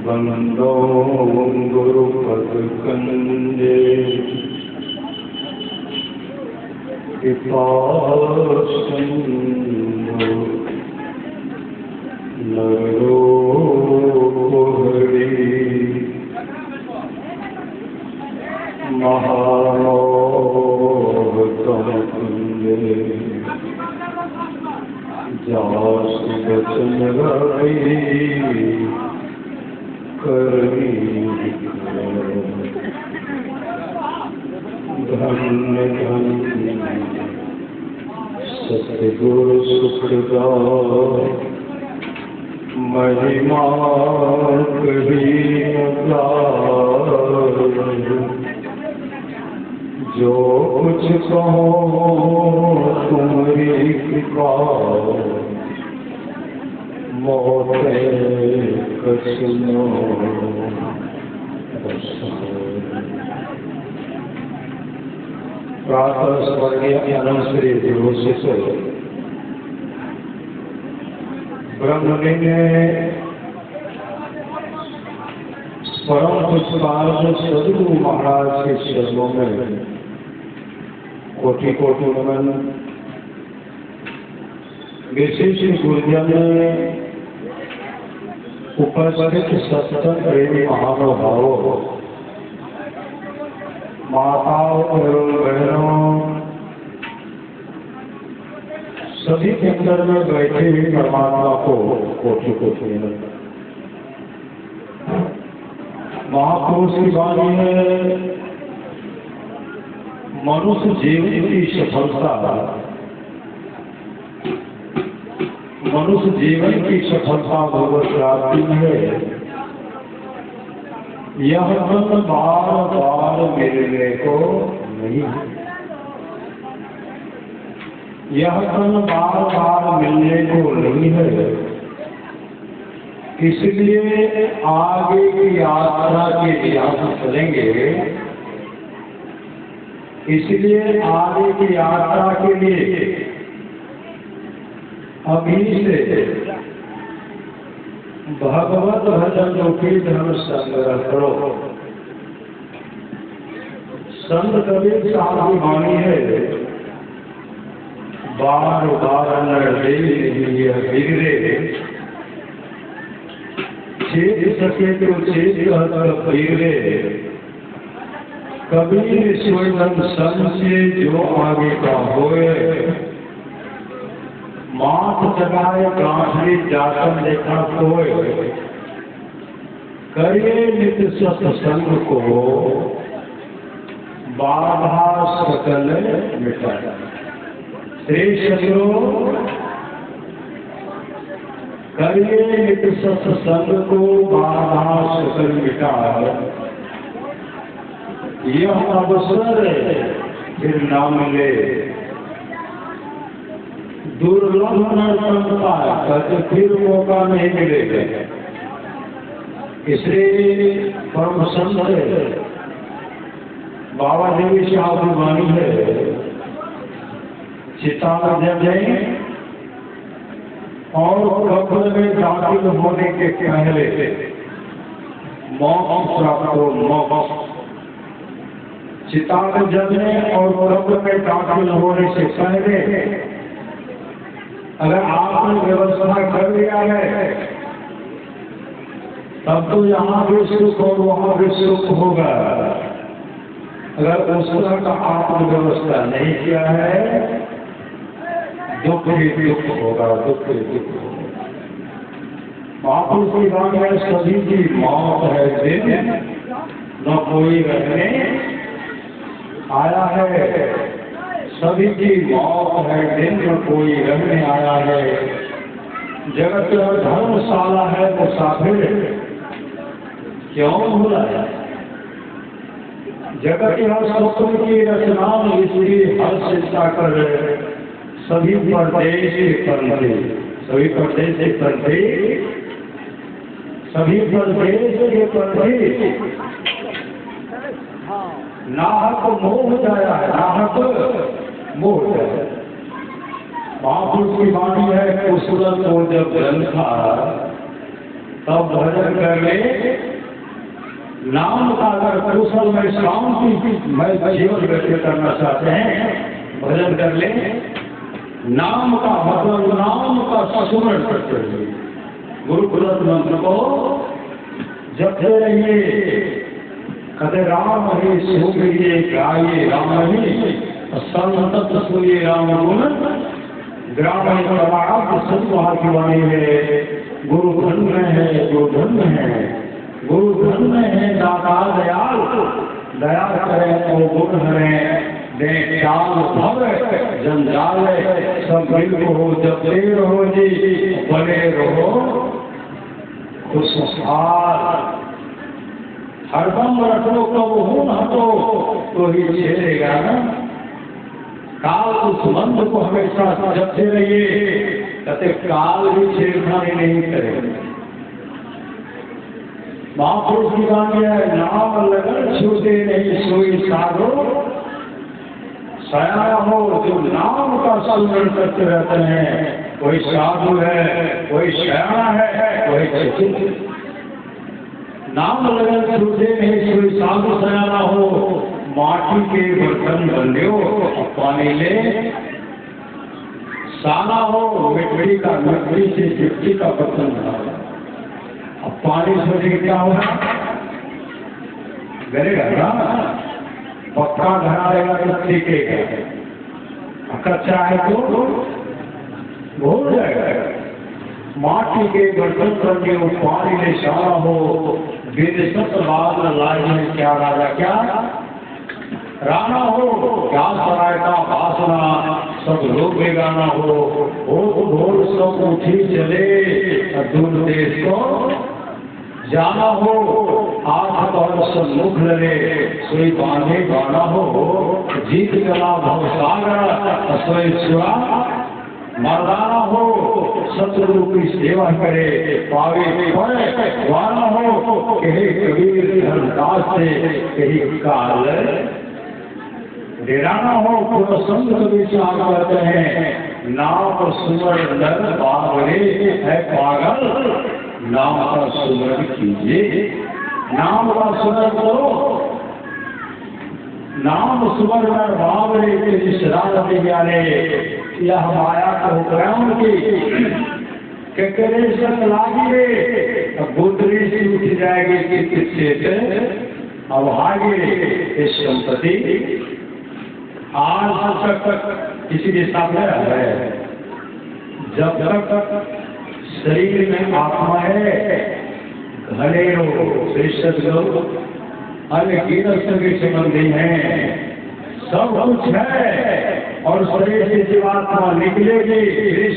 वंदो गुरुपद कंजे कृपासिंधु नरोपरि महामोहतमकुंजे जासु बचन रवि करनी धन्य धन्य सतगुरु सुखदाय महिमा कही न जो कुछ कहो तुम्हारी कृपा मोहे कसनो प्रातः स्वर्गीय अनंत श्री देवशिष्य ब्रह्मलिंग परम पुष्पार्थ सदगुरु महाराज के चरणों में कोटि कोटि नमन। विशेष गुरुजन उपस्थित सत्संग प्रेमी महानुभावों, माताओं एवं बहनों, सभी केंद्र में बैठे हुए परमात्मा को कोटि कोटि नमन। महापुरुष की वाणी है, मनुष्य जीवन की सफलता, मनुष्य जीवन की सफलता भगवत प्राप्ति है। यह मन बार बार मिलने को नहीं है, यह मन बार बार मिलने को नहीं है। इसलिए आगे की यात्रा के लिए हम चलेंगे, इसलिए आगे की यात्रा के लिए अभी से भगवत भजन जो कीर्तन संग्रह करो। संत कबीर साहब की वाणी है, बार बार बिगड़े छेद सके तो छेद बिगड़े। कबीर स्वयं संग से जो आगे का होए, माथ जगाए गांठरी जातन देखा सोए। करिए नित्य सत्संग को, बाधा सकल मिटाए। श्रेष्ठ करिए नित्य सत्संग को, बाधा सकल मिटाए। यह अवसर फिर न मिले, दुर्लभ न संता तो फिर मौका नहीं मिलेगा। इसलिए परम संत बाबा देवी साहब की वाणी है, चिता जब और कब्र में दाखिल होने के पहले मोक्ष प्राप्त हो। मोक्ष चिता जलने और कब्र में दाखिल होने से पहले अगर आपने व्यवस्था कर लिया है, तब तो यहाँ भी सुख और वहाँ भी सुख होगा। अगर उस तरह का आपने व्यवस्था नहीं किया है, दुख ही दुख होगा, दुख ही दुख होगा। महापुरुष की वाणी है, सभी की मौत है दिन न कोई रहने आया है। सभी की मौत है दिन न कोई रहने आया है। जगत धर्मशाला है मुसाफिर क्यों भूला है। जगत यह स्वप्न की रचना इसकी हर चिंता कर रहे। सभी परदेश के पंथी, सभी परदेश के पंथी, सभी परदेश के पंथी नाहक मोह जाया है, नाहक मोह जाया। महापुरुष की वाणी है, कुशल को जब जल था तब भजन कर ले नाम का। अगर कुशल में शांति में जीवन व्यतीत करना चाहते हैं, भजन कर ले नाम का, मतलब नाम का सुमरण करते हुए गुरुकुलत मंत्र को जपते रहिए। कहते राम ही सुनिए गाइए राम ही, संतत सुनिए राम गुण ग्रामीण सतवाह की वाणी है। गुरु धन्य है, गुरु धन्य है, गुरु धन्य है दाता दयाल, दया करें तो गुण हरें, चाल भव जंजाल सब मिल हो जपते रहो जी, बने रहो खुशहाल। हरदम रखो कब हो न हटो तो ही छेड़ेगा ना। काल उस मंत्र को हमेशा जपते रहिए, कहते काल भी छेड़खानी नहीं करेगा। महापुरुष की वाणी है, नाम लगन छूटे नहीं सोई साधो। सयाना हो जो नाम का स्मरण करते रहते हैं, कोई साधु है, कोई सयाना है, कोई चिंतित। नाम लगन छूटे नहीं सोई साधु सयाना हो। माटी के बर्तन बंदियो पानी ले, साना हो मिट्टी का, मिट्टी से मिट्टी का बर्तन बना। अब पानी सोचे क्या होगा, गिरेगा ना। पक्का धरा रहेगा तो टिकेगा, कच्चा है तो भूल जाएगा। माटी के बर्तन बंदियो पानी ले साना हो, बेनिसत बाद लाज में क्या राजा क्या राना हो। क्या सराय का वासना सब लोग बेगाना हो, भोर सब उठी चले दूर देश को जाना हो। आठ और सब मुख लड़े सोई बांधे गाना हो, जीत गला भव सागर सोई सुरा मर्दाना हो। शत्रु की सेवा करे पावे पड़े गाना हो, कहे कबीर हरदास से कही काल डेराना हो। पूरा संत कभी चाह करते हैं, नाम सुमर नर बावरे है पागल, नाम का सुमरण कीजिए। नाम का सुमरण करो, नाम सुमर नर बावरे के विश्राम ज्ञाने। यह माया को ग्राम की करे सत लागिए, गोत्री से उठ जाएगी कि अब आगे इस संपत्ति आज तक किसी के सामने है। जब तक शरीर में आत्मा है, घने श्रेष्ठ लोग अन्य कीर्तन के संबंधी हैं, सब कुछ है। और शरीर से जीवात्मा निकलेगी,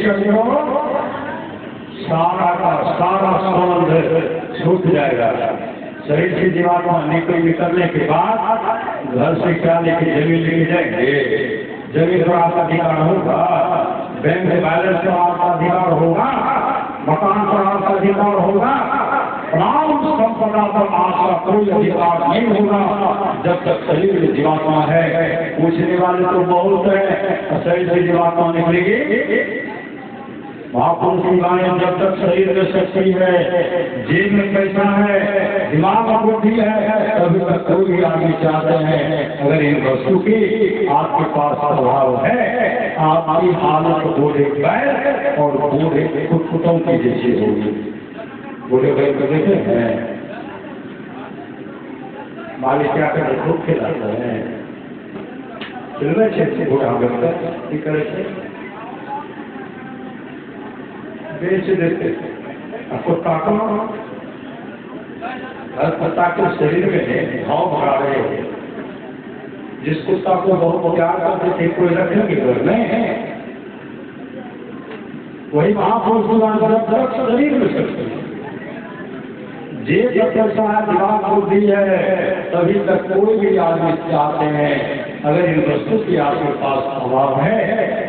सारा का सारा संबंध छूट जाएगा। शरीर से जीवात्मा निकलने के बाद घर से क्या लेके जमीन लेके जाएंगे, जमीन पर आपका अधिकार होगा, बैंक बैलेंस पर आपका अधिकार होगा, मकान पर आपका अधिकार होगा, प्राण संपदा पर आपका कोई अधिकार नहीं होगा जब तक शरीर में जीवात्मा है। पूछने वाले तो बहुत है, शरीर से जीवात्मा निकलेगी। महापुरुष की वाणी, जब तक शरीर में शक्ति है, जेब में पैसा है, दिमाग में बुद्धि है, तभी तक कोई भी आदमी चाहते हैं। अगर इन वस्तु की आपके पास प्रभाव है, आपकी हालत बूढ़े बैल और बूढ़े कुत्तों की जैसी होगी। बूढ़े बैल को देखे हैं, मालिक क्या कर खूब खिलाते हैं, फिल्में अच्छे बूढ़ा करते बेच देते। कुत्ता को हर कुत्ता के शरीर में भाव भरा रहे हो। जिस कुत्ता को बहुत प्यार करते थे, कोई रखेंगे घर में, वही महापुरुष शरीर में सकते हैं। जेब जब पैसा है, दिमाग बुद्धि है, तभी तक कोई भी आदमी चाहते हैं। अगर इन वस्तु की आपके पास अभाव है,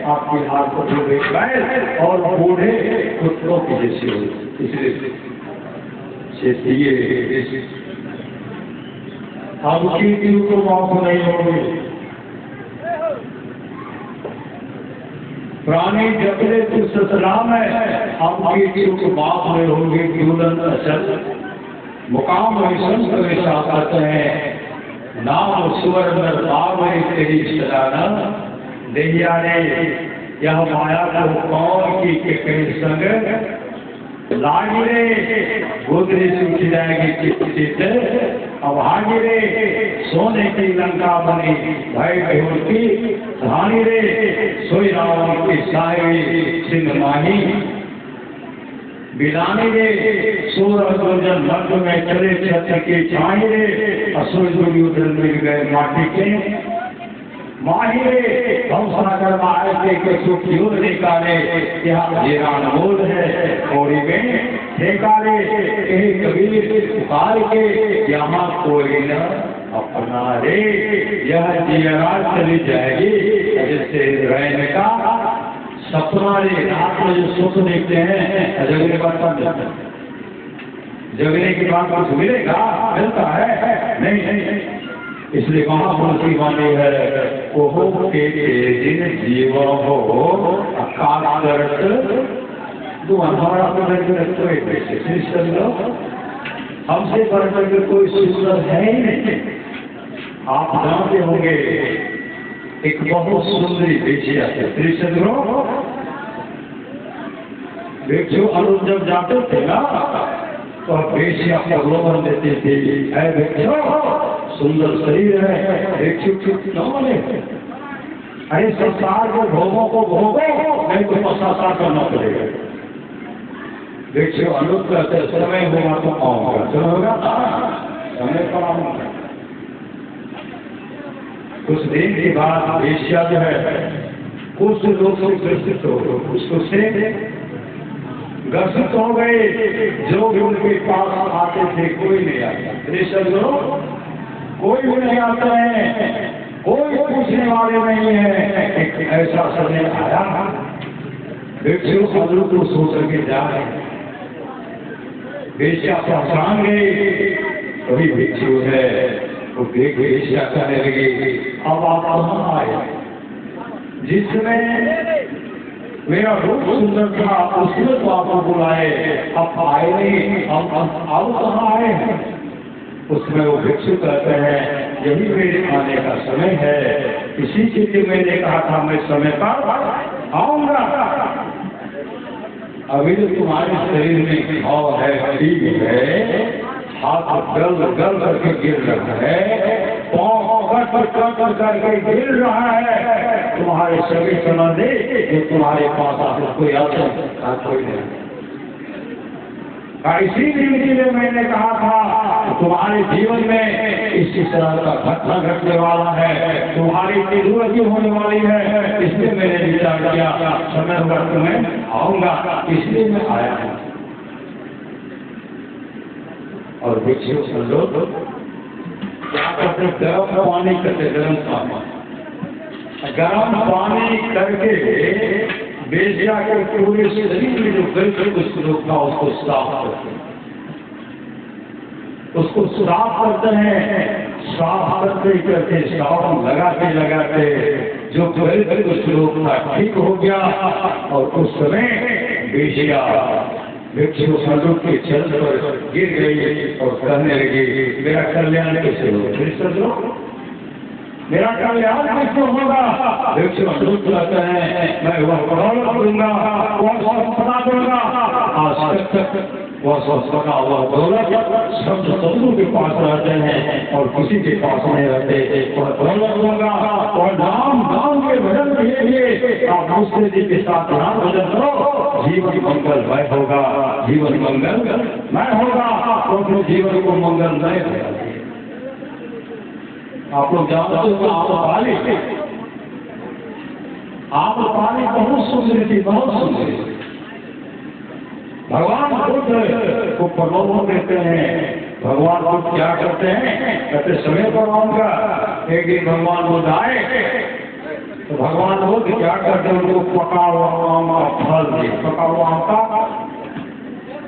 आपकी हाथ को बूढ़े बैल और बूढ़े कुत्तों की जैसी हो, इसलिए आपकी तो माफ नहीं होगी। प्राणी जबले तू सतनाम है, आपकी चुप बाप में होगी दुल्हन अचल। मुकाम में संत वैसा कहते हैं, नाम सुवर नर पाव तेरी सदाना। देहिया ने यह माया को कौन की के संग लागी रे, गोदरी सूखी जाएगी चित। अब हागी रे, सोने की लंका बनी भय बेहोर की धानी रे, सोई रावण की साई सिंह माही। बिलानी रे, सूरज दुर्जन मध्य में चले छत्र की छाई रे, असुर दुर्योधन मिल गए माटी के माही रे। हम सागर माए के सुख युद्ध निकाले, यहाँ जीरान बोल है थोड़ी में ठेकाले। कहीं कबीर पुकार के यहाँ कोई न अपना रे, यह जीरा चली जाएगी जैसे रैन का सपना रे। रात में जो सुख देखते हैं जगने पर कब जगने की बात कुछ मिलेगा, मिलता है नहीं। इसलिए महापुरुषी वाणी है, ओहो के दिन जीव हो अकालरत तो हमारा हमसे बढ़कर के कोई सुंदर है ही नहीं। आप जानते होंगे एक बहुत सुंदरी बेचिया थे त्रिशंद्रो। देखो अनुज जब जाते थे ना तो बेचिया प्रलोभन देते थे, है देखो सुंदर शरीर है, देखिए अरे संसार के भोगों को भोगो, नहीं तो पसासा करना पड़ेगा। देखिए अनुज कहते समय होगा तो आऊंगा, चलो होगा समय पर आऊंगा। कुछ दिन के बाद वेश्या जो है कुछ लोग से ग्रसित हो, उसको से ग्रसित हो गए। जो भी उनके पास आते थे कोई नहीं आता, कोई भी नहीं आता है, कोई पूछने वाले नहीं है। एक ऐसा समय आया, भिक्षु साधु को सोच के जा रहे, वेश्या पहचान गए, वही भिक्षु है। वो देख वेश्या कहने लगी, अब आप कहाँ आए? जिसमें मेरा रूप सुंदर था उसने तो आपको बुलाए, अब आए नहीं, अब कहाँ आए हैं? उसमें वो भिक्षु कहते हैं, यही मेरे आने का समय है, इसी के लिए मैंने कहा था मैं समय पर आऊंगा। अभी तो तुम्हारे शरीर में घाव है, ठीक है, हाथ गल गल करके गिर रहा है, पाँव करके गिर रहा है। तुम्हारे सभी संबंधी जो तुम्हारे पास आकर कोई आता कोई नहीं। इसी लिए मैंने कहा था तुम्हारे जीवन में इसी तरह का घटना घटने वाला है, तुम्हारी जरूरत होने वाली है, इसलिए मैंने विचार किया समय वक्त में आऊंगा, इसलिए मैं आया हूँ। और भिक्षु लोग क्या करते, गर्म पानी करते, गर्म पानी करके बेजिया के पूरे शरीर में जो गर्म कुछ लोग था उसको साफ करते हैं, उसको साफ करते हैं। साफ करते साबुन लगाते जो गर्म कुछ लोग था ठीक हो गया। और उस समय बेजिया भिक्षु संदूक के छल पर गिर गई और कहने लगी, मेरा कल्याण कैसे हो? मेरा कल्याण कैसे होगा? भिक्षु संदूक कहते हैं, मैं वह बदौलत दूंगा, वह स्वच्छता दूंगा। आज तक वह स्वच्छता वह दौलत सब शत्रु के पास रहते हैं और किसी के पास नहीं रहते। वह दौलत दूंगा और नाम के भजन के लिए आप दूसरे जी के साथ नाम भजन करो, जीवन मंगलमय होगा, जीवन मंगलमय होगा, तो जीवन को मंगलमय होगा। आप लोग जानते हो आप पानी बहुत सुंदर थी, बहुत सुंदर। भगवान बुद्ध को प्रलोभन देते हैं। भगवान बुद्ध क्या करते हैं, कहते समय पर आऊंगा। एक दिन भगवान बुद्ध आए तो भगवान बुद्ध क्या करते हैं, उनको पका हुआ आम का फल दे, पका हुआ आम का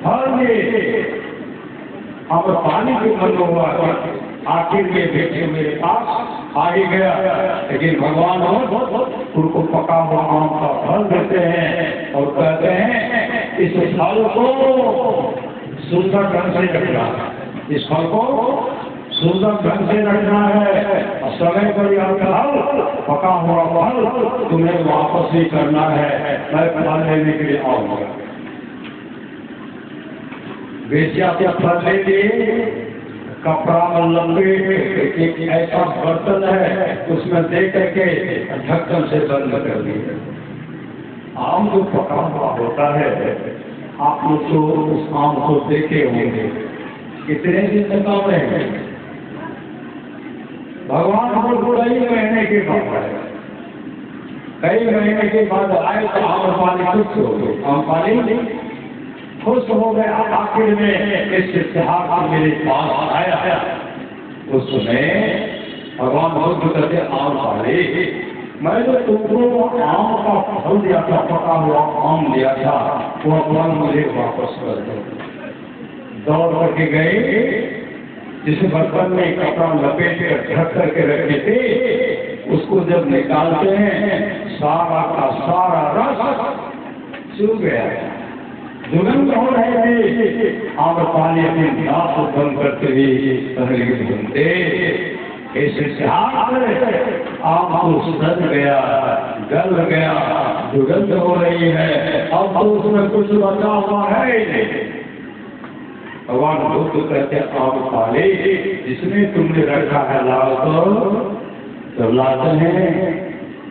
फल दे। अब पानी के मन हुआ, आखिर में भिक्षु मेरे पास आ ही गया। लेकिन भगवान उनको पका हुआ आम का फल देते हैं और कहते हैं इस फल को सुंदर ढंग से रखना है, इस फल को सुंदर ढंग से रखना है, समय पर यह फल पका हुआ फल तुम्हें वापस ही करना है, मैं फल लेने के लिए आऊंगा। बेचा के फल ले लिए, कपड़ा में लपेट एक ऐसा बर्तन है उसमें दे करके ढक्कन से बंद कर दिए। आम जो पका हुआ होता है, आप लोग तो उस आम को देखे होंगे, कितने दिन तक आम रहेंगे? भगवान को कई महीने के बाद आए, कई महीने के बाद आए तो आम पानी खुश हो गए, आम पानी खुश हो गए। आखिर में इस इतिहास मेरे पास आया, उस समय भगवान बुद्ध कहते आम पाले, मैं तो तुमको आम का फल दिया था, पका हुआ आम दिया था, वो फल मुझे वापस कर दो। दौड़ करके गए, जिस बर्तन में कपड़ा लपेट कर ढक करके रखे थे, उसको जब निकालते हैं सारा का सारा रस सूख गया, दुर्गंध हो रहे थे। आम पानी अपनी नाक बंद करते हुए घूमते, इस इतिहास में आम को सड़ गया, गल गया, दुर्गंध हो रही है, अब तो उसमें कुछ बचा हुआ है नहीं। भगवान बुद्ध कहते आम पाले, जिसमें तुमने रखा है लाओ तो लाते हैं,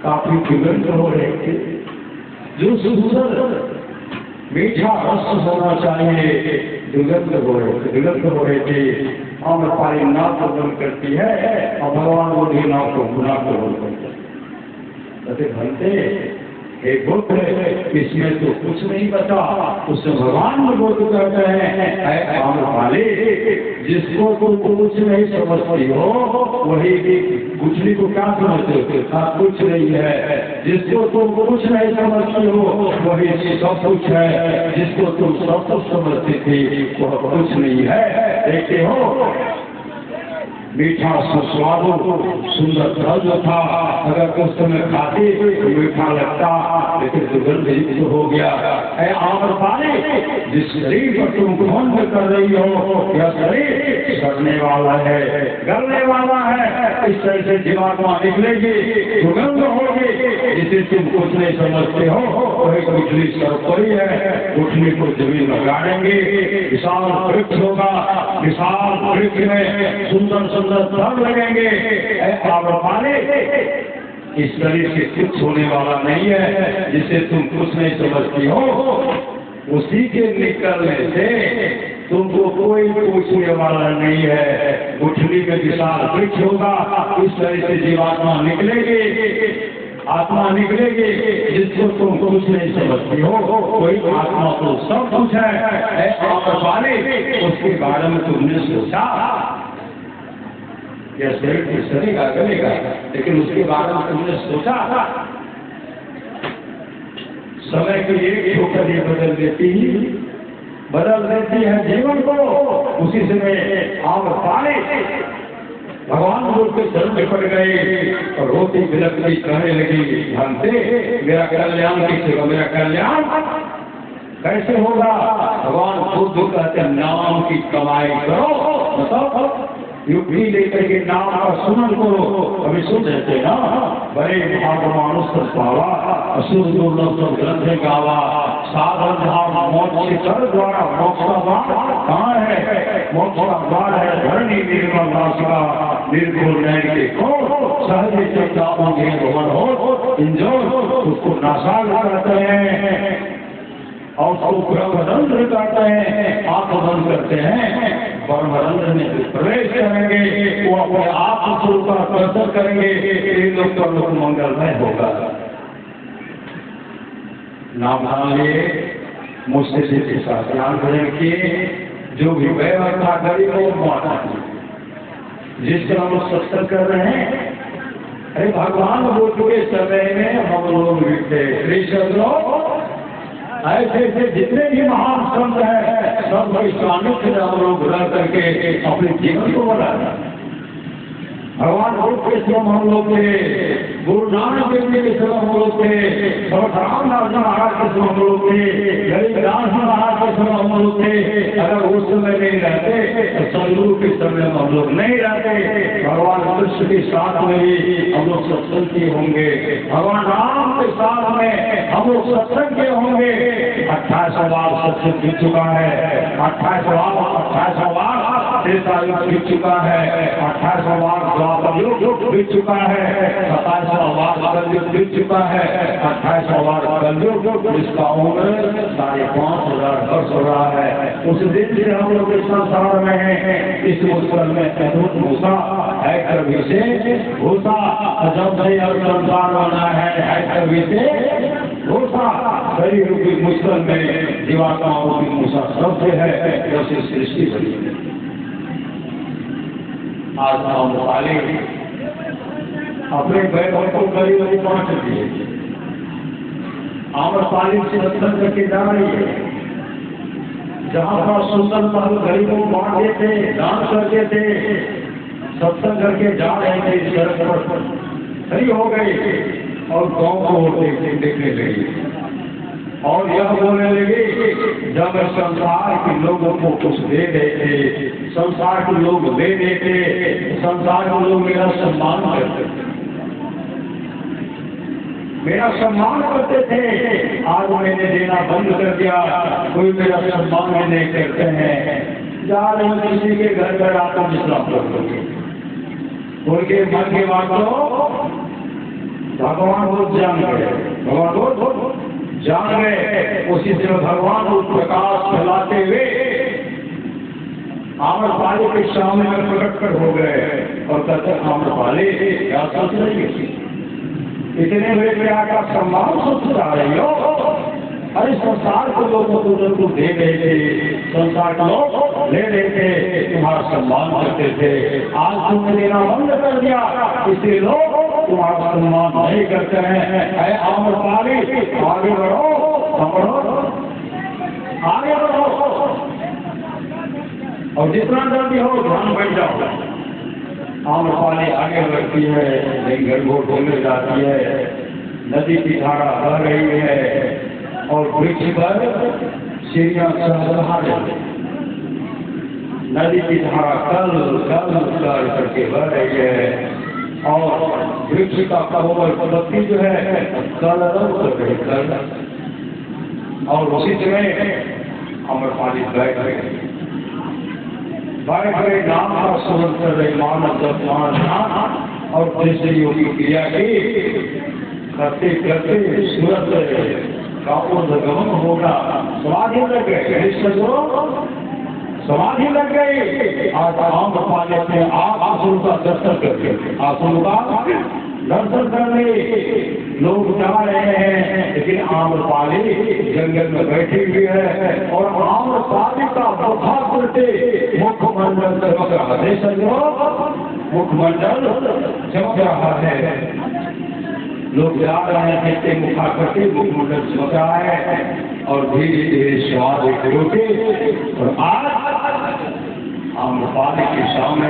काफी दुर्गंध हो रहे थे। जो सुंदर मीठा रस होना चाहिए दुर्गंध हो रहे थे। आम पाली नाक को बंद करती है और भगवान वो भी नाक को बंद करते भरते एक बुद्ध, इसमें तो कुछ नहीं बचा। उससे भगवान बुद्ध कहते हैं आम पाले, जिसको तुम कुछ नहीं समझती हो वही गुठली को क्या समझते हो? कुछ नहीं है। जिसको तुम कुछ नहीं समझती हो वही सब कुछ है, जिसको तुम सब कुछ समझती थी वह कुछ नहीं है। देखते हो मीठा सुस्वादु सुंदर फल जो था, अगर उस समय खाते तो मीठा लगता, लेकिन दुर्गंध युक्त हो गया। आम पाले, जिस शरीर पर तुम घमंड कर रही हो, यह शरीर सड़ने वाला है, गलने वाला है, इस तरह से जीवात्मा निकलेगी, दुर्गंध होगी। जिसे तुम कुछ नहीं समझते हो वही गुठली सरपरी है, गुठली को जमीन में गाड़ेंगे, विशाल वृक्ष होगा, विशाल वृक्ष में सुंदर फल लगेंगे। पाले, इस शरीर से कुछ होने वाला नहीं है, जिसे तुम कुछ नहीं समझती हो, उसी के निकलने से तुमको कोई पूछने वाला नहीं है। गुठली में विशाल वृक्ष होगा, इस तरह से जीवात्मा निकलेगी, आत्मा निकलेगी, जिसको तुम कुछ नहीं समझती हो कोई आत्मा तो सब कुछ है। पाले, उसके बारे में तुमने सोचा यह शरीर की सरेगा गलेगा, लेकिन उसके बारे में तुमने सोचा था? समय की एक ठोकर ये बदल देती है जीवन को। उसी समय आम पाले भगवान लोग के चरण में पड़ गए और रोती बिलखती कहने लगी, ध्यान से मेरा कल्याण किसे, मेरा कल्याण कैसे होगा? भगवान बुद्ध कहते हैं नाम की कमाई करो, बताओ युक्ति लेकर के नाम का सुमन करो। अभी सुन रहे ना, बड़े महामानुष पावा, असुर दुर्लभ सब ग्रंथ गावा, साधन धाम मोक्ष कर द्वारा मोक्ष का द्वार कहाँ है? मोक्ष का द्वार है धरणी निर्मल नाशिका, निर्गुण नैन के को सहज चेता मुझे भवन हो इंजोर, उसको नासाल करते हैं और उसको ब्रह्मरंध्र करते हैं, आंख बंद करते हैं, ब्रह्मरंध्र में प्रवेश करेंगे, वो अपने आप स्वरूप का दर्शन करेंगे, लोग का लोग मंगलमय होगा। नाम लिए मुझसे के साथ ध्यान करेंगे, जो भी व्यवस्था करी वो माता जिस तरह हम सत्संग कर रहे हैं। अरे भगवान बुद्ध के समय में हम लोग मिलते ऐसे ऐसे जितने भी महान संत हैं सब स्वामित्व हम लोग रह करके अपने जीवन को बना भगवान बुद्ध के समय हम लोग थे, गुरु नानक देव जी के समय हम लोग थे, रामदास महाराज के समय हम लोग थे, गरीबदास महाराज के समय हम लोग थे। अगर उस समय नहीं रहते तो सदगुरु के समय में हम लोग नहीं रहते। भगवान कृष्ण के साथ में भी हम लोग सत्संग किए होंगे, भगवान राम के साथ में हम लोग सत्संग किए होंगे। 28 बार सत्संग बीत चुका है, 28 बार त्रेता युग बीत चुका है, 28 बार द्वापर युग बीत चुका है, 27 बार कलयुग बीत चुका है, 28 बार कलयुग, जिसका उम्र 5,500 वर्ष हो रहा है। उस दिन से हम लोग इस संसार में हैं। इस मुश्किल में अद्भुत भूषा है, कभी से भूषा जब से अब संसार बना है कभी से भूषा। शरीर रूपी मुश्किल में जीवात्माओं की भूषा सबसे है, जैसे सृष्टि बनी है। आज हम वाले अपने बैठों को करीब 5 दिए, आम्रपाली से दर्शन करके जा रही है। जहाँ पर सुंदर महल गरीबों को बांट देते, दान करते थे, सत्संग करके जा रहे थे, सड़क पर खड़ी हो गई और गांव को देखने लगी और यह बोलने लगे, जब संसार के लोगों को कुछ दे देते, संसार के लोग दे देते, संसार के लोग मेरा सम्मान करते थे, मेरा सम्मान करते थे। आज मैंने देना बंद कर दिया, कोई मेरा सम्मान नहीं करते हैं। जा रहे हैं किसी के घर पर आकर विश्राम करोगे, उनके मन की बातों भगवान को जान गए, भगवान को जान गए। उसी से भगवान उस प्रकाश फैलाते हुए आम्रपाली के सामने में प्रकट कर हो गए और कहते आम्रपाली क्या सोच रही है, इतने बड़े प्यार का सम्मान सोच जा रही हो। अरे संसार के लोगों को तुमको दे रहे थे, संसार के लोग ले रहे थे, तुम्हारा सम्मान करते थे। आज तुमने देना बंद कर दिया, इसलिए लोग तुम्हारा सम्मान नहीं करते हैं। आम्रपाली आगे बढ़ो, आगे बढ़ो और जितना जल्दी हो ध्यान बैठ जाओ। आम्रपाली आगे बढ़ती है, लेकिन घोट होने जाती है, नदी की धारा बह रही है और वृक्ष पर सीढ़ियां सहलहा रही। नदी की धारा कल करके बह रही है और वृक्ष का कोमल पत्ती जो है कल कर रही कल, और उसी समय आम्रपाली बैठ गई, नाम का स्मरण कर रहे मान और जैसे योगी क्रिया की करते करते सूरत का उद्गमन होगा। समाधि लग गए, समाधि लग गई। आज आम्रपाली अपने आप आंसू का दर्शन करके, आंसू का दर्शन करने लोग जा रहे हैं, लेकिन आम्रपाली जंगल में बैठी हुई है और आम्रपाली का मुखा करते मुखमंडल चमक रहा है। समझो, मुखमंडल चमक रहा है। लोग जा रहे हैं, कहते मुखा करके मुखमंडल चमक रहा है और धीरे धीरे स्वाद होते और आज आम्रपाली के सामने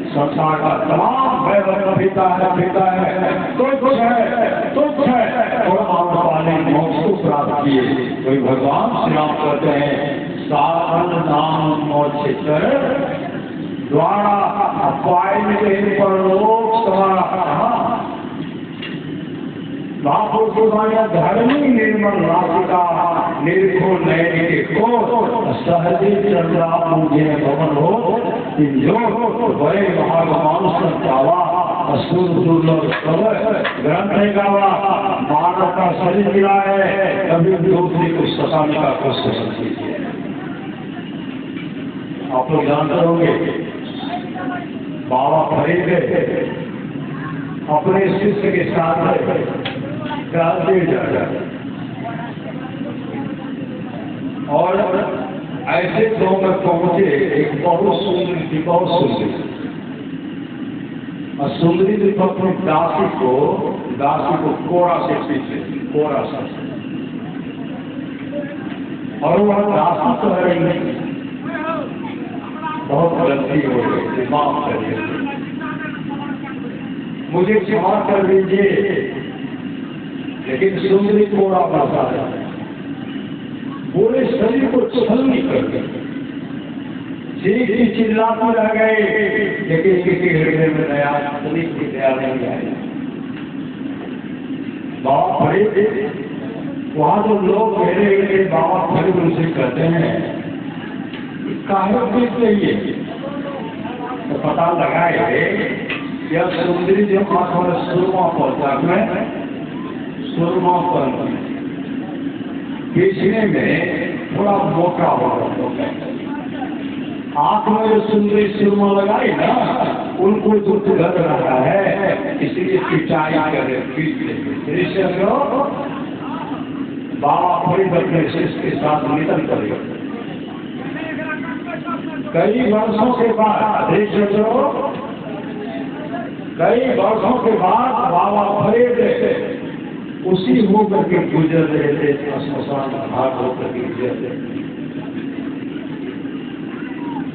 संसार का तमाम वैभव पीता है, तुच्छ है और आम्रपाली मोक्ष को प्राप्त किए। कोई भगवान श्री राम कहते हैं, साधन नाम मोक्ष कर द्वारा पाए परलोक सवारा। महापुरुष को धर्मी निर्मल नासिका निर्भो नैनिके को सहजे चंद्रा मुझे भवन हो जो बड़े महागमान संतावा असुर दुर्लभ ग्रंथ गावा। मानव का शरीर मिला है, कभी दूसरे को सताने का कोशिश कीजिए। आप लोग जानते होंगे, बाबा फरीद अपने शिष्य के साथ और ऐसे दो में पहुंचे, एक बहुत सुंदरी थी, बहुत सुंदरी, और सुंदरी थी अपनी दासी को कोड़ा से पीछे, कोड़ा से, और वह दासी तो है नहीं, बहुत गलती हो गई, माफ करिए। मुझे क्षमा कर दीजिए, लेकिन सुंदरी कोड़ा बसा है, पूरे शरीर को छलनी कर दी, चीख चिल्लाते रह गए, लेकिन किसी हृदय में नया शरीर की दया नहीं आई। बाबा खड़े वहां जो लोग मेरे लिए बाबा खड़े उनसे कहते हैं काहे पीट रही है, तो पता लगाए यह सुंदरी जो माथों सुरमा पहुंचा में सुरमा पर पीछने में थोड़ा मोटा हो रहा, आंख में जो सुंदरी सुरमा लगाई ना उनको दुख लग रहा है, इसलिए पिटाई करे पीट बाबा कोई बच्चे के साथ निधन करेगा। कई वर्षों के बाद कई वर्षों के बाद बाबा फरीद उसी होकर के गुजर रहे थे, श्मशान घाट होकर के गुजर रहे थे।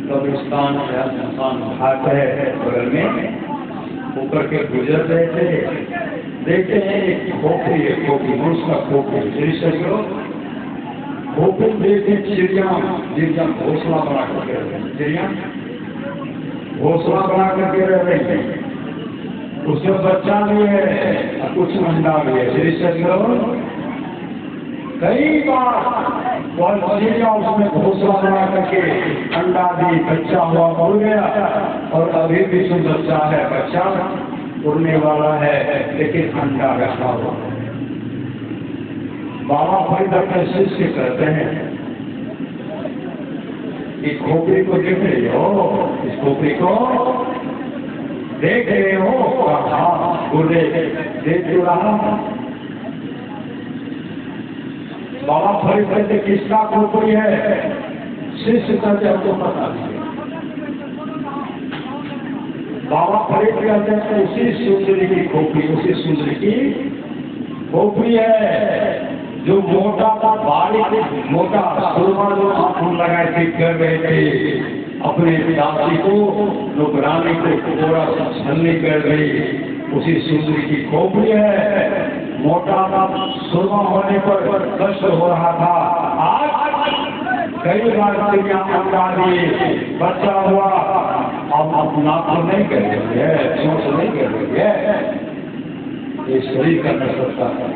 कब्रिस्तान या श्मशान घाट है बगल में, होकर के गुजर रहे थे। देखते हैं एक खोपड़ी है, खोपड़ी उसका खोपड़ी खोपड़ी देखे चिड़िया घोसला बना करके रह रहे हैं, चिड़िया घोसला बना करके रह रहे हैं, उसमें बच्चा भी है कुछ अंडा भी है। कई बार चिड़िया उसमें घोसला बना करके अंडा दी, बच्चा हुआ हो गया, और अभी भी जो बच्चा है बच्चा उड़ने वाला है, लेकिन अंडा रखा हुआ। बाबा फरीद अपने शिष्य कहते हैं कि खोपड़ी को देख रहे हो, इस खोपड़ी को देख रहे हो, गुर्दे देख रहा। बाबा फरीद कहते किसका खोपड़ी है, शिष्य कहते हमको पता नहीं। बाबा फरीद कहते हैं उसी सुंदरी की खोपड़ी, उसी सुंदरी की खोपड़ी है जो मोटा बारीक मोटा सुरमा जो हाथ लगाए थे कर रहे थे, अपने दासी को नौकरानी को थोड़ा सा छलनी कर गई, उसी सुंदरी की खोपड़ी है। मोटा सुरमा होने पर कष्ट हो रहा था, आज कई बार चिड़िया अंडा दिए, बच्चा हुआ, अब नाक तो नहीं कर रही है, चोट नहीं कर रही है, ये शरीर का नश्वरता है।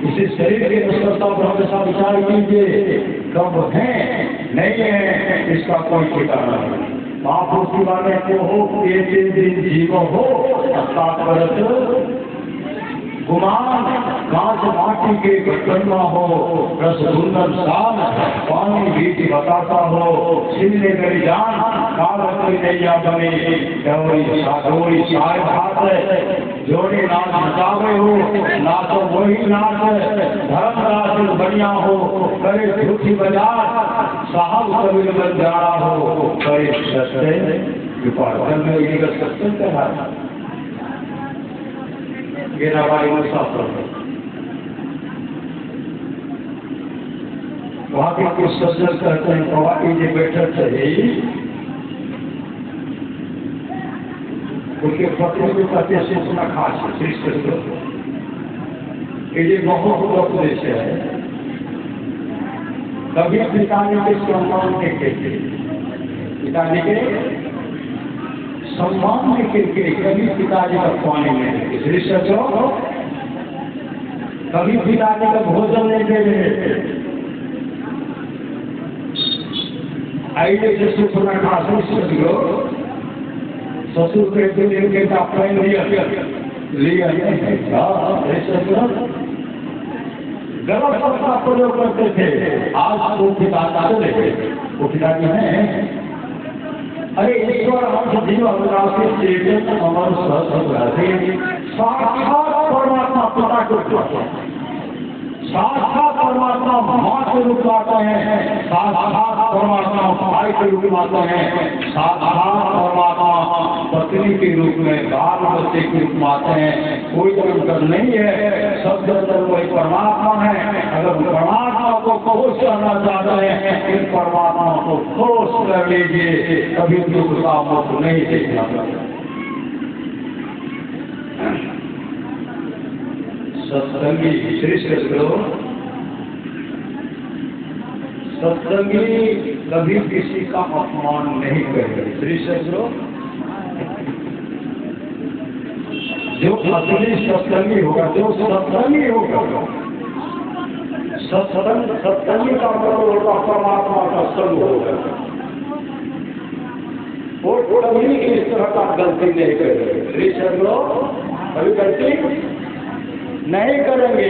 इसी शरीर की नश्वरता पर हमेशा विचार कीजिए, कब है नहीं है इसका कोई ठिकाना नहीं। महापुरुष की बातें को हो एक दिन जीव हो, गुमान कांच माटी के गन्ना हो, रसगुंदन शान पानी बीच बताता हो, छिलने गई जान कागज नैया बने, डोरी साधोरी साय भात जोड़े नाच नचावे हो, नाचो वही नाच धर्मराज बढ़िया हो, करे झूठी बाजार साहब कबीर बन जाना हो, करे सस्ते विपार्जन में ये सत्य कहा मेरा भाई मुसाफिर वहां के कुछ सज्जन कहते हैं बाबा ये बैठक चाहिए, उनके पत्नी को कहते हैं सूचना खास ये बहुत उपदेश है। कभी पिताजी के सम्मान के कहते, पिताजी के सम्मान में करके कभी पिताजी का पानी नहीं, इसलिए सोचो कभी पिताजी का भोजन नहीं दे रहे, आइए जैसे सुना खास ससुर के दिन का पहन लिया गलत शब्द का प्रयोग करते थे। आज वो पिता चले वो पिताजी हैं, अरे ईश्वर अंश जीव अवराशी चेतन अमर सहस्र साक्षात परमात्मा पिता को, साक्षात परमात्मा मां के रूप आते हैं, साक्षात परमात्मा भाई के रूप में आते हैं, साक्षात परमात्मा पत्नी के रूप में बाल बच्चे के रूप में आते हैं। कोई अंतर नहीं है, सब अंदर वही परमात्मा है। अगर परमात्मा को खुश करना चाहते हैं फिर परमात्मा को खुश कर लीजिए, कभी दुख का मुख नहीं देखना पड़ेगा। सत्संगी श्री सदगुरु सत्संगी कभी किसी का अपमान नहीं करेंगे। श्री सदगुरु जो असली सत्संगी होगा, जो सत्संगी होगा, सत्संगी का मतलब होगा परमात्मा का संग होगा। वो कभी इस तरह का गलती नहीं करेंगे। श्री सदगुरु कभी गलती नहीं करेंगे,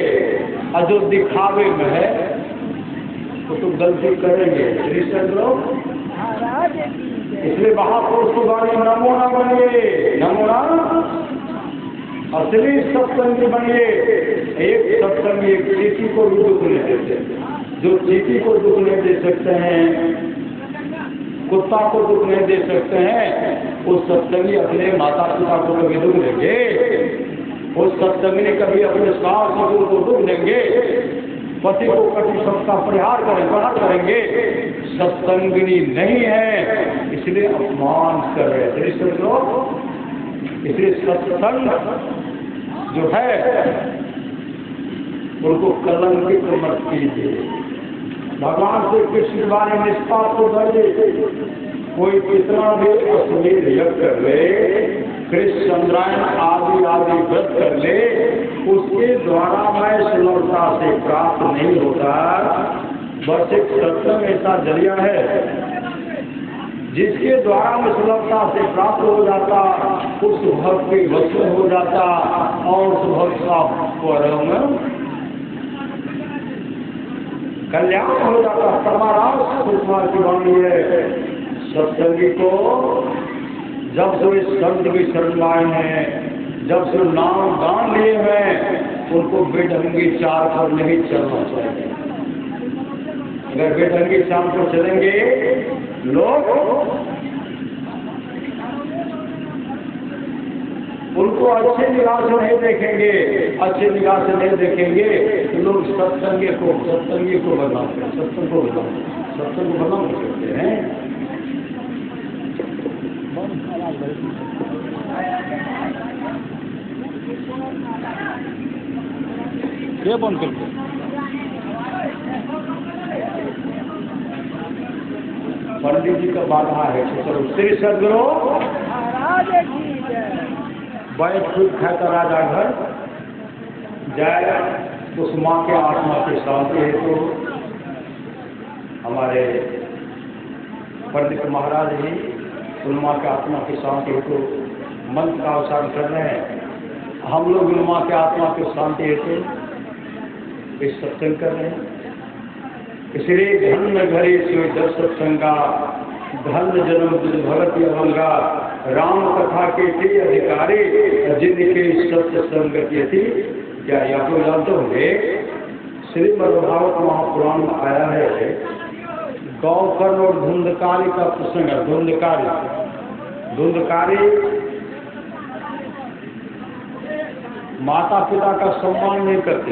और जो दिखावे में है वो तो गलती करेंगे। श्री सदगुरु इसलिए महापुरुष की वाणी नमूना बनिए, नमूना असली सत्संगी बनिए। एक सत्संगी चीटी को भी दुख नहीं देते, जो चीटी को दुख नहीं दे सकते हैं, कुत्ता को दुख नहीं दे सकते हैं, उस सत्संगी अपने माता पिता को कभी दुख देंगे? उस सत्संगी ने कभी अपने सास ससुर को दुख देंगे? पति को कभी सबका परिहार करेंगे? सत्संगिनी नहीं है, इसलिए अपमान कर रहे थे लोग। इसलिए सत्संग जो है उनको कलंकित मत कीजिए। भगवान से कृष्ण वाले निष्पाप को बने, कोई कितना भी अश्लील यज्ञ कर ले, कृष्ण चंद्रायण आदि आदि व्रत कर ले, उसके द्वारा मैं सुलभता से प्राप्त नहीं होता। बस एक सत्संग ऐसा जरिया है जिसके द्वारा मैं सुलभता से प्राप्त हो जाता, उस भक्त के वश हो जाता, और उस भक्त का परम कल्याण हो जाता। परमाराम सुकुमार की वाणी है, सत्संगी को जब से इस संत की शरण आए हैं, जब से नाम दान लिए हैं, उनको बेढंगी चाल पर नहीं चलना चाहिए। अगर बेढंगी चाल पर चलेंगे लोग उनको अच्छे निगाह से नहीं देखेंगे, अच्छे निगाह से नहीं देखेंगे तो लोग सत्संगी को बदनाम करते हैं, सत्संग को बदनाम कर सकते हैं। ये बंद करते पंडित जी का बाधा है। चलो श्री सदगुरु बैठ खुद खाता राजा घर जाए, उस माँ के आत्मा के शांति हेतु हमारे पंडित महाराज जी उन माँ के आत्मा की शांति हेतु मंत्र का उच्चारण कर रहे हैं। हम लोग उन माँ के आत्मा की शांति हेतु इस सत्संग कर रहे हैं। इसलिए धन्य घरे शिव जब सत्संगा, धन्य जन्म भगत अभंगा, राम कथा के थे अधिकारी जिनके सत्य संगति थी। क्या या तो जानते होंगे श्रीमद्भागवत महापुराण में आया है, गौकर्ण और धुंधकारी का प्रसंग है। धुंधकारी माता पिता का सम्मान नहीं करते,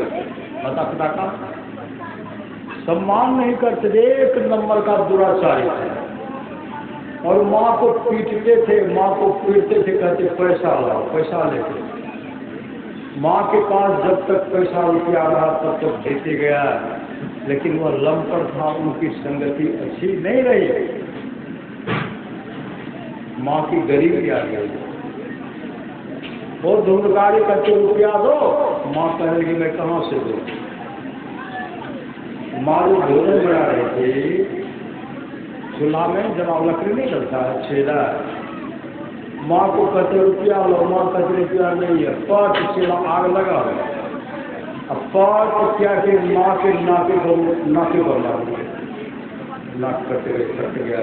माता पिता का सम्मान नहीं करते, एक नंबर का दुराचारी थे, और माँ को पीटते थे, कहते पैसा लाओ, पैसा लेते। माँ के पास जब तक पैसा रुपया रहा तब तक देते गया, लेकिन वह लंपट था, उनकी संगति अच्छी नहीं रही, माँ की गरीबी आ गई। वो धुंधकारी करके रुपया दो, माँ कहेगी मैं कहाँ से दूँ। माँ जो भोजन बना रही थी चूल्हा में, जब लकड़ी नहीं चलता है छेदा, माँ को कहते रुपया लो, माँ कहते रुपया नहीं है, पट चूल्हा आग लगा, अब पट क्या कि माँ के नाके पर नाक करते रहे, कट गया,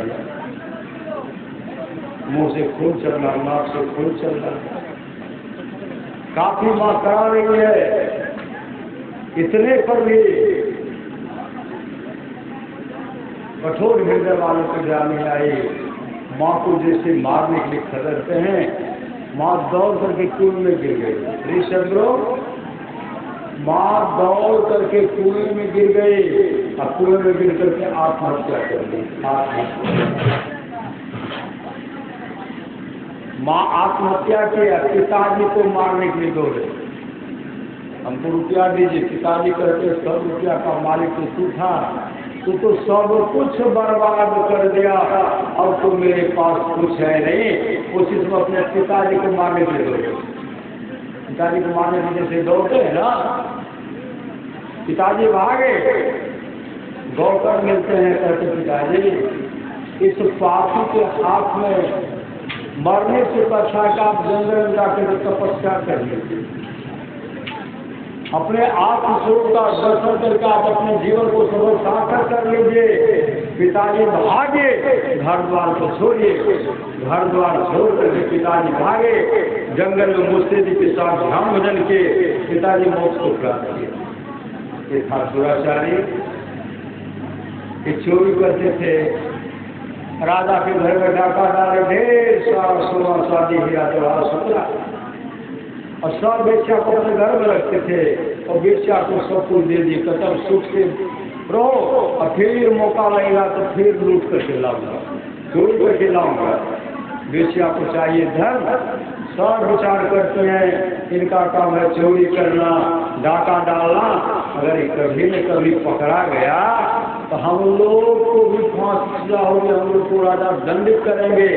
मुंह से खून चल रहा, नाक से खून चल रहा। काफी माँ करा रही है, इतने पर भी कठोर हृदय वालों को जाने आई। माँ को जैसे मारने के लिए खतरते हैं, माँ दौड़ करके कुएं में गिर गई। श्री सदगुरु माँ दौड़ करके कुएं में गिर गई, और कुएं में गिर करके आत्महत्या कर दी। माँ आत्महत्या किया, पिताजी को मारने के लिए दौड़े, हमको रुपया दीजिए। पिताजी कहते सब रुपया का मालिक तो तू था, तो सब कुछ बर्बाद कर दिया, अब तो मेरे पास कुछ है नहीं। कोशिश में अपने पिताजी को मारने के लिए दौड़े, पिताजी को मारने के जैसे दौड़ते हैं ना, पिताजी भागे, गौकर मिलते हैं, कहते पिताजी इस पापी के हाथ में मरने से अच्छा है कि आप जंगल में जाकर तपस्या कर लीजिए, अपने आत्मस्वरूप का दर्शन करके आप अपने जीवन को सब सार्थक कर लीजिए। पिताजी भागे, घर द्वार को छोड़िए, घर द्वार छोड़ करके पिताजी भागे, जंगल में मुस्तैदी के साथ ध्यान भजन के पिताजी मोक्ष को प्राप्त किए। ये था दुराचारी, चोरी करते थे, राजा के घर में डाका डाले, ढेर सारा सोना शादी किया तो सुतरा, और सब बेचा को अपने घर में रखते थे, और बेचा को सब कुछ दे दिए, कतब सुख से रहो, और फिर मौका लगेगा तो फिर लूट करके लाऊंगा, चोरी करके लाऊंगा। बेचा को चाहिए धन, सब विचार करते हैं इनका काम है चोरी करना, डाका डालना, अगर कभी न कभी पकड़ा गया तो हम लोग को भी फांसी होगी, हम लोग को राजा दंडित करेंगे।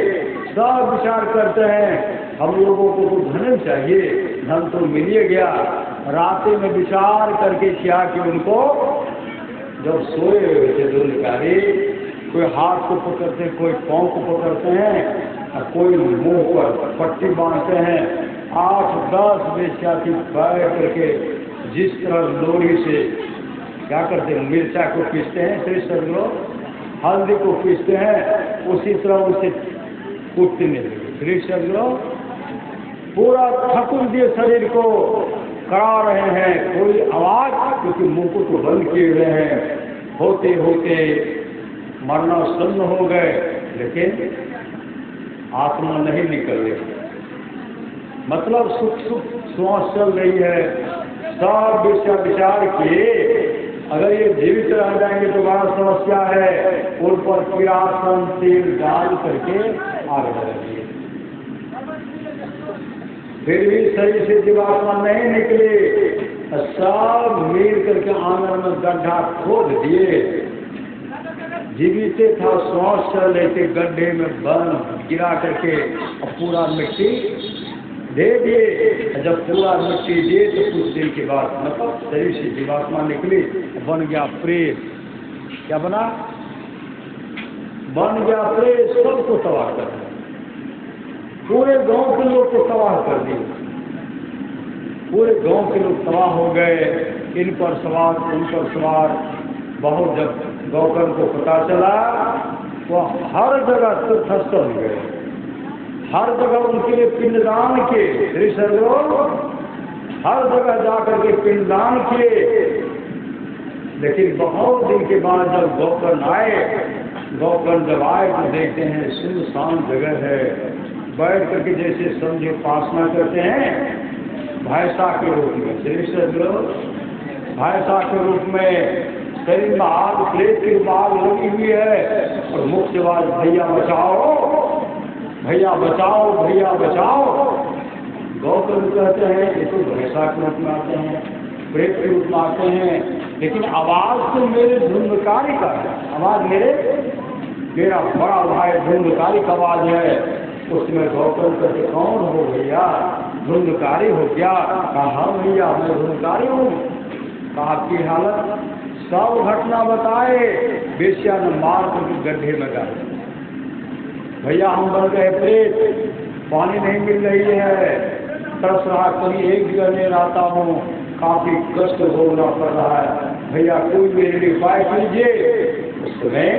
सब विचार करते हैं, हम लोगों को तो धन चाहिए, धन तो मिल ही गया। रातें में विचार करके क्या कि उनको जब सोए हुए थे दो निकारी, कोई हाथ को पकड़ते हैं, कोई पाँव को पकड़ते हैं, और कोई मुंह पर पट्टी बांधते हैं। 8-10 बेचा की पैर करके जिस तरह लोरी से क्या करते हैं, मिर्चा को पीसते हैं, श्रेष्ठ लोग हल्दी को पीसते हैं, उसी तरह उसे कूटने लगे। श्रेष्ठ लोग पूरा थकुन दिए शरीर को करा रहे हैं, कोई आवाज, क्योंकि मुंह को तो बंद किए हुए हैं। होते होते मरना सन्न हो गए, लेकिन आत्मा नहीं निकल रही, मतलब सुख सुख श्वास चल रही है। सब विचार किए, अगर ये जीवित रह जाएंगे तो बड़ा समस्या है, उन पर किरासन तेल डाल करके आग लगाइए। फिर भी शरीर से जीवात्मा नहीं निकले, सब मिल करके आंगन में गड्ढा खोद दिए। जीवित था, श्वास चल रहे थे, गड्ढे में बन गिरा करके और पूरा मिट्टी दे दिए। जब पूरा मिट्टी दिए तो कुछ देर के बाद मतलब शरीर से जीवात्मा निकली, बन गया प्रेत। क्या बना? बन गया प्रेत, सबको तबाह कर दिया, पूरे गांव के लोग को तबाह कर दिए। पूरे गांव के लोग तबाह हो गए, इन पर सवार उन पर सवार। बहुत जब गौकर को पता चला तो हर जगह तीर्थस्थल हो गए, हर जगह उनके लिए पिंडदान के ऋषि लोग हर जगह जाकर के पिंडदान किए। लेकिन बहुत दिन के बाद जब गौकर आए, गौकर जब आए तो देखते हैं सुनसान जगह है, बैठ करके जैसे समझे उपासना करते हैं भैंसा के रूप में। श्रेष्ठ लोग भैंसा के रूप में, शरीर में आग प्लेट की बाग लगी हुई है, और मुख्य आवाज भैया बचाओ, भैया बचाओ, भैया बचाओ। गौतम कहते हैं ये तो भैंसा के रूप में आते हैं, प्रेत के रूप में आते हैं, लेकिन आवाज तो मेरे धुंधकारी का है, आवाज मेरा बड़ा भाई धुंधकारी का आवाज है। उसमें गौतम कहते कौन हो भैया? धुंधकारी हो क्या? कहा भैया मैं धुंधकारी हूँ। कहा की हालत? सब घटना बताए। बेश्या ने मार करके गड्ढे में डाले। भैया हम बन गए प्रेत, पानी नहीं मिल रही है, तरस रहा, कहीं एक जगह नहीं रहता हूँ, काफी कष्ट भोगना पड़ रहा है, भैया कोई मेरे लिए उपाय कीजिए। उसमें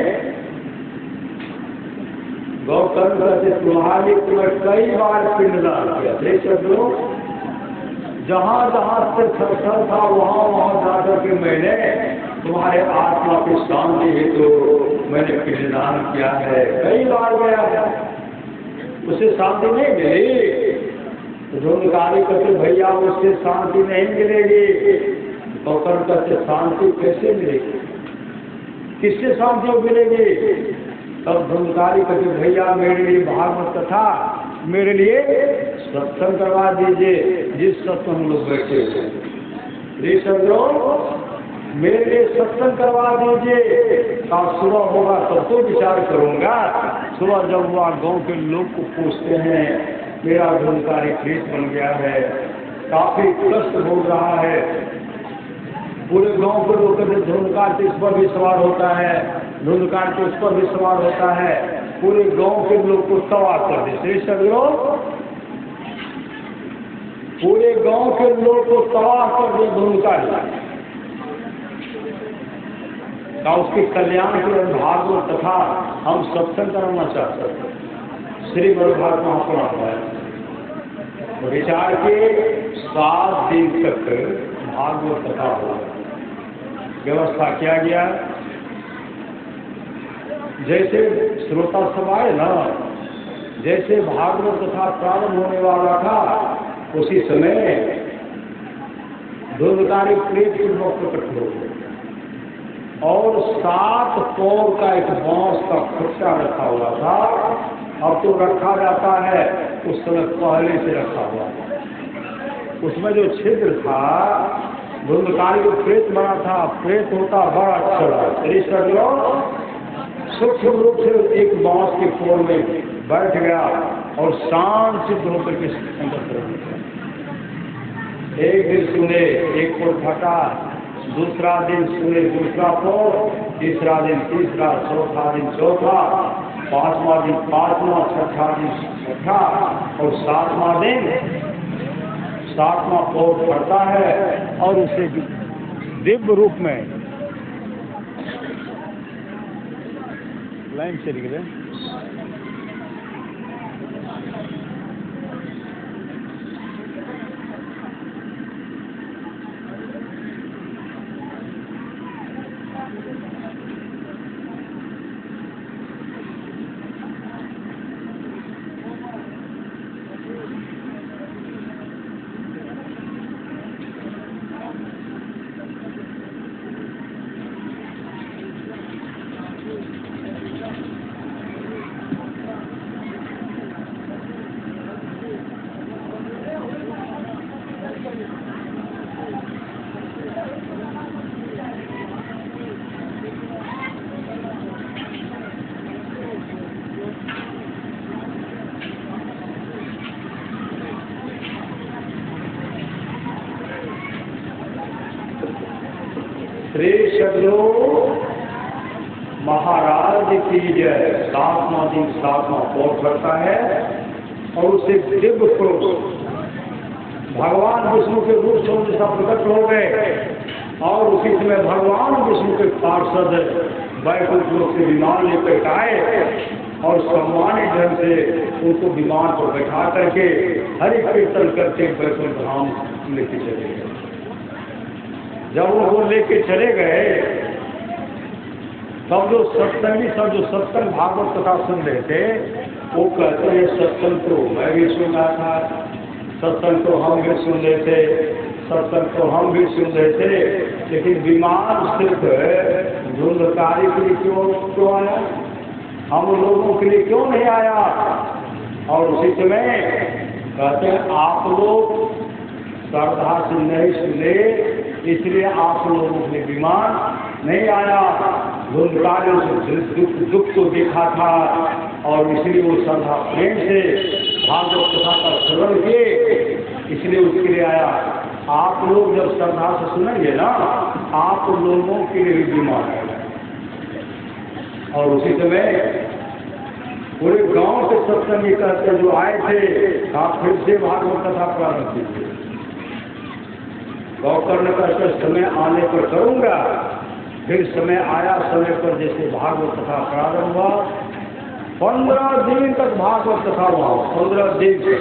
गौतम कहते तुम्हारे तुम्हें कई बार पिंडदान किया। देख सकते हो जहाँ जहाँ से थर था वहाँ वहाँ जाकर के मैंने तुम्हारे आत्मा की शांति हेतु मैंने पिंडदान किया है, कई बार गया, उसे शांति नहीं मिली। धुंधकारी कहते भैया उससे शांति नहीं मिलेगी। गौतम कहते शांति कैसे मिलेगी, किससे शांति मिलेगी? तब धुंधकारी कहते भैया मेरे लिए भागवत कथा, मेरे लिए सत्संग करवा दीजिए, जिस सत्संग हम लोग बैठे हुए। मेरे लिए सत्संग करवा दीजिए। कहा सुबह होगा तब तो विचार करूंगा। सुबह जब वह गांव के लोग को पूछते हैं, मेरा धुंधकारी खेत बन गया है, काफी कष्ट हो रहा है, पूरे गांव के लोग कहते धुंधकार तो इस पर भी सवार होता है, धुंधकार तो उस पर भी सवार होता है, पूरे गांव के लोग को सवार कर देते। पूरे गांव के लोग को सवार कर दे धुंधकार का उसके कल्याण के भागवत तथा हम सत्संग करना चाहते हैं। श्री गुरुभाग महापुराण है विचार के 7 दिन तक भागवत कथा हो व्यवस्था किया गया। जैसे श्रोता सब आए ना, जैसे भागवत कथा प्रारंभ होने वाला था उसी समय धुंधकारी प्रेत के लोग प्रकट हो गए और 7 पौर का एक बांस का खुट्टा रखा हुआ था। अब तो रखा जाता है, उस समय पहले से रखा हुआ था। उसमें जो छिद्र था धुंधकारी को प्रेत बना था, प्रेत होता बड़ा अच्छा सूक्ष्म रूप से एक बांस के पौर में बैठ गया और शांत चित्त होकर के अंदर एक दिन सुने एक पौर फटा, दूसरा दिन सुने दूसरा पौर, तीसरा दिन तीसरा, चौथा दिन चौथा, 5वां दिन 5वां, 6ठा दिन 6ठा और 7वां दिन 7वां पौर फटता है और उसे दिव्य रूप में लाइन चली गई। श्री सदगुरु महाराज की जय। 7वां दिन 7वां पौर करता है और उसे दिव्य पुरुष भगवान विष्णु के रूप से उनके साथ प्रकट हो गए और उसी समय भगवान विष्णु के पार्षद वैकुंठ लोक से विमान लेकर आए और सम्मानित ढंग से उनको विमान पर बैठा करके हरि कीर्तन करके वैकुंठ धाम लेके चले गए। जब वो लेके चले गए तब जो सत्संगी सब जो सत्संग भागवत कथा सुन रहे थे वो कहते हैं सत्संग तो मैं भी सुन रहा था, सत्संग तो हम भी सुन रहे थे, सत्संग तो हम भी सुन रहे थे, लेकिन विमान सिर्फ धुंधकारी के लिए क्यों आया, हम लोगों के लिए क्यों नहीं आया। और उसी समय कहते हैं आप लोग श्रद्धा से नहीं सुने इसलिए आप लोगों के विमान नहीं आया। धुंधकारियों से दुख को देखा था और इसलिए वो श्रद्धा प्रेम से भागवत कथा का श्रवण किए, इसलिए उसके लिए आया। आप लोग जब श्रद्धा से सुनेंगे ना आप लोगों के लिए भी विमान आएगा। और उसी समय पूरे गांव के सत्संगी कहते जो आए थे आप फिर से भागवत कथा प्रारंभ कीजिए। गौकर्ण का समय आने पर करूंगा। फिर समय आया, समय पर जैसे भागवत कथा प्रारंभ हुआ 15 दिन तक भागवत कथा हुआ। 15 दिन तक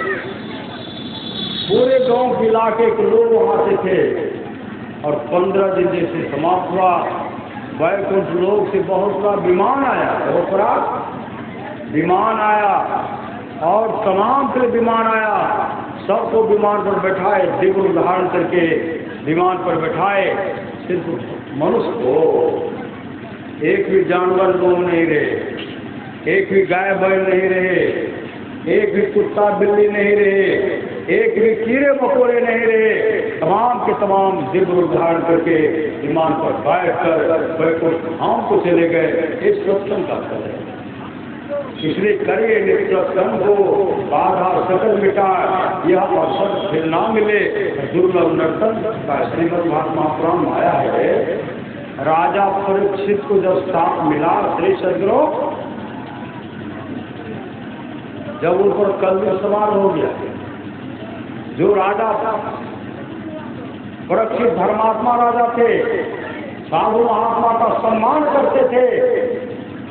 पूरे गांव के इलाके के लोग वहां से थे और 15 दिन जैसे समाप्त हुआ वैकुंठ लोक से बहुत बड़ा विमान आया, बहुत बड़ा विमान आया और तमाम से विमान आया। सबको विमान पर बैठाए, दिव्य धारण करके विमान पर बैठाए। सिर्फ मनुष्य को एक भी जानवर लोग नहीं रहे, एक भी गाय बैल नहीं रहे, एक भी कुत्ता बिल्ली नहीं रहे, एक भी कीड़े मकोड़े नहीं रहे, तमाम के तमाम दिव्य धारण करके विमान पर बैठ कर बैकुंठ धाम को चले गए। इस सत्संग का फल है। इसलिए करिए नित्यसत्संग को, बाधा सकल मिटाए, यह अवसर फिर ना मिले। दुर्लभ नर्तन का श्रीमद् भागवत पुराण में आया है। राजा परीक्षित को जब साप मिला श्री सदगुरु, जब उन पर कलयुग सवार हो गया, जो राजा परीक्षित धर्मात्मा राजा थे, साधु महात्मा का सम्मान करते थे,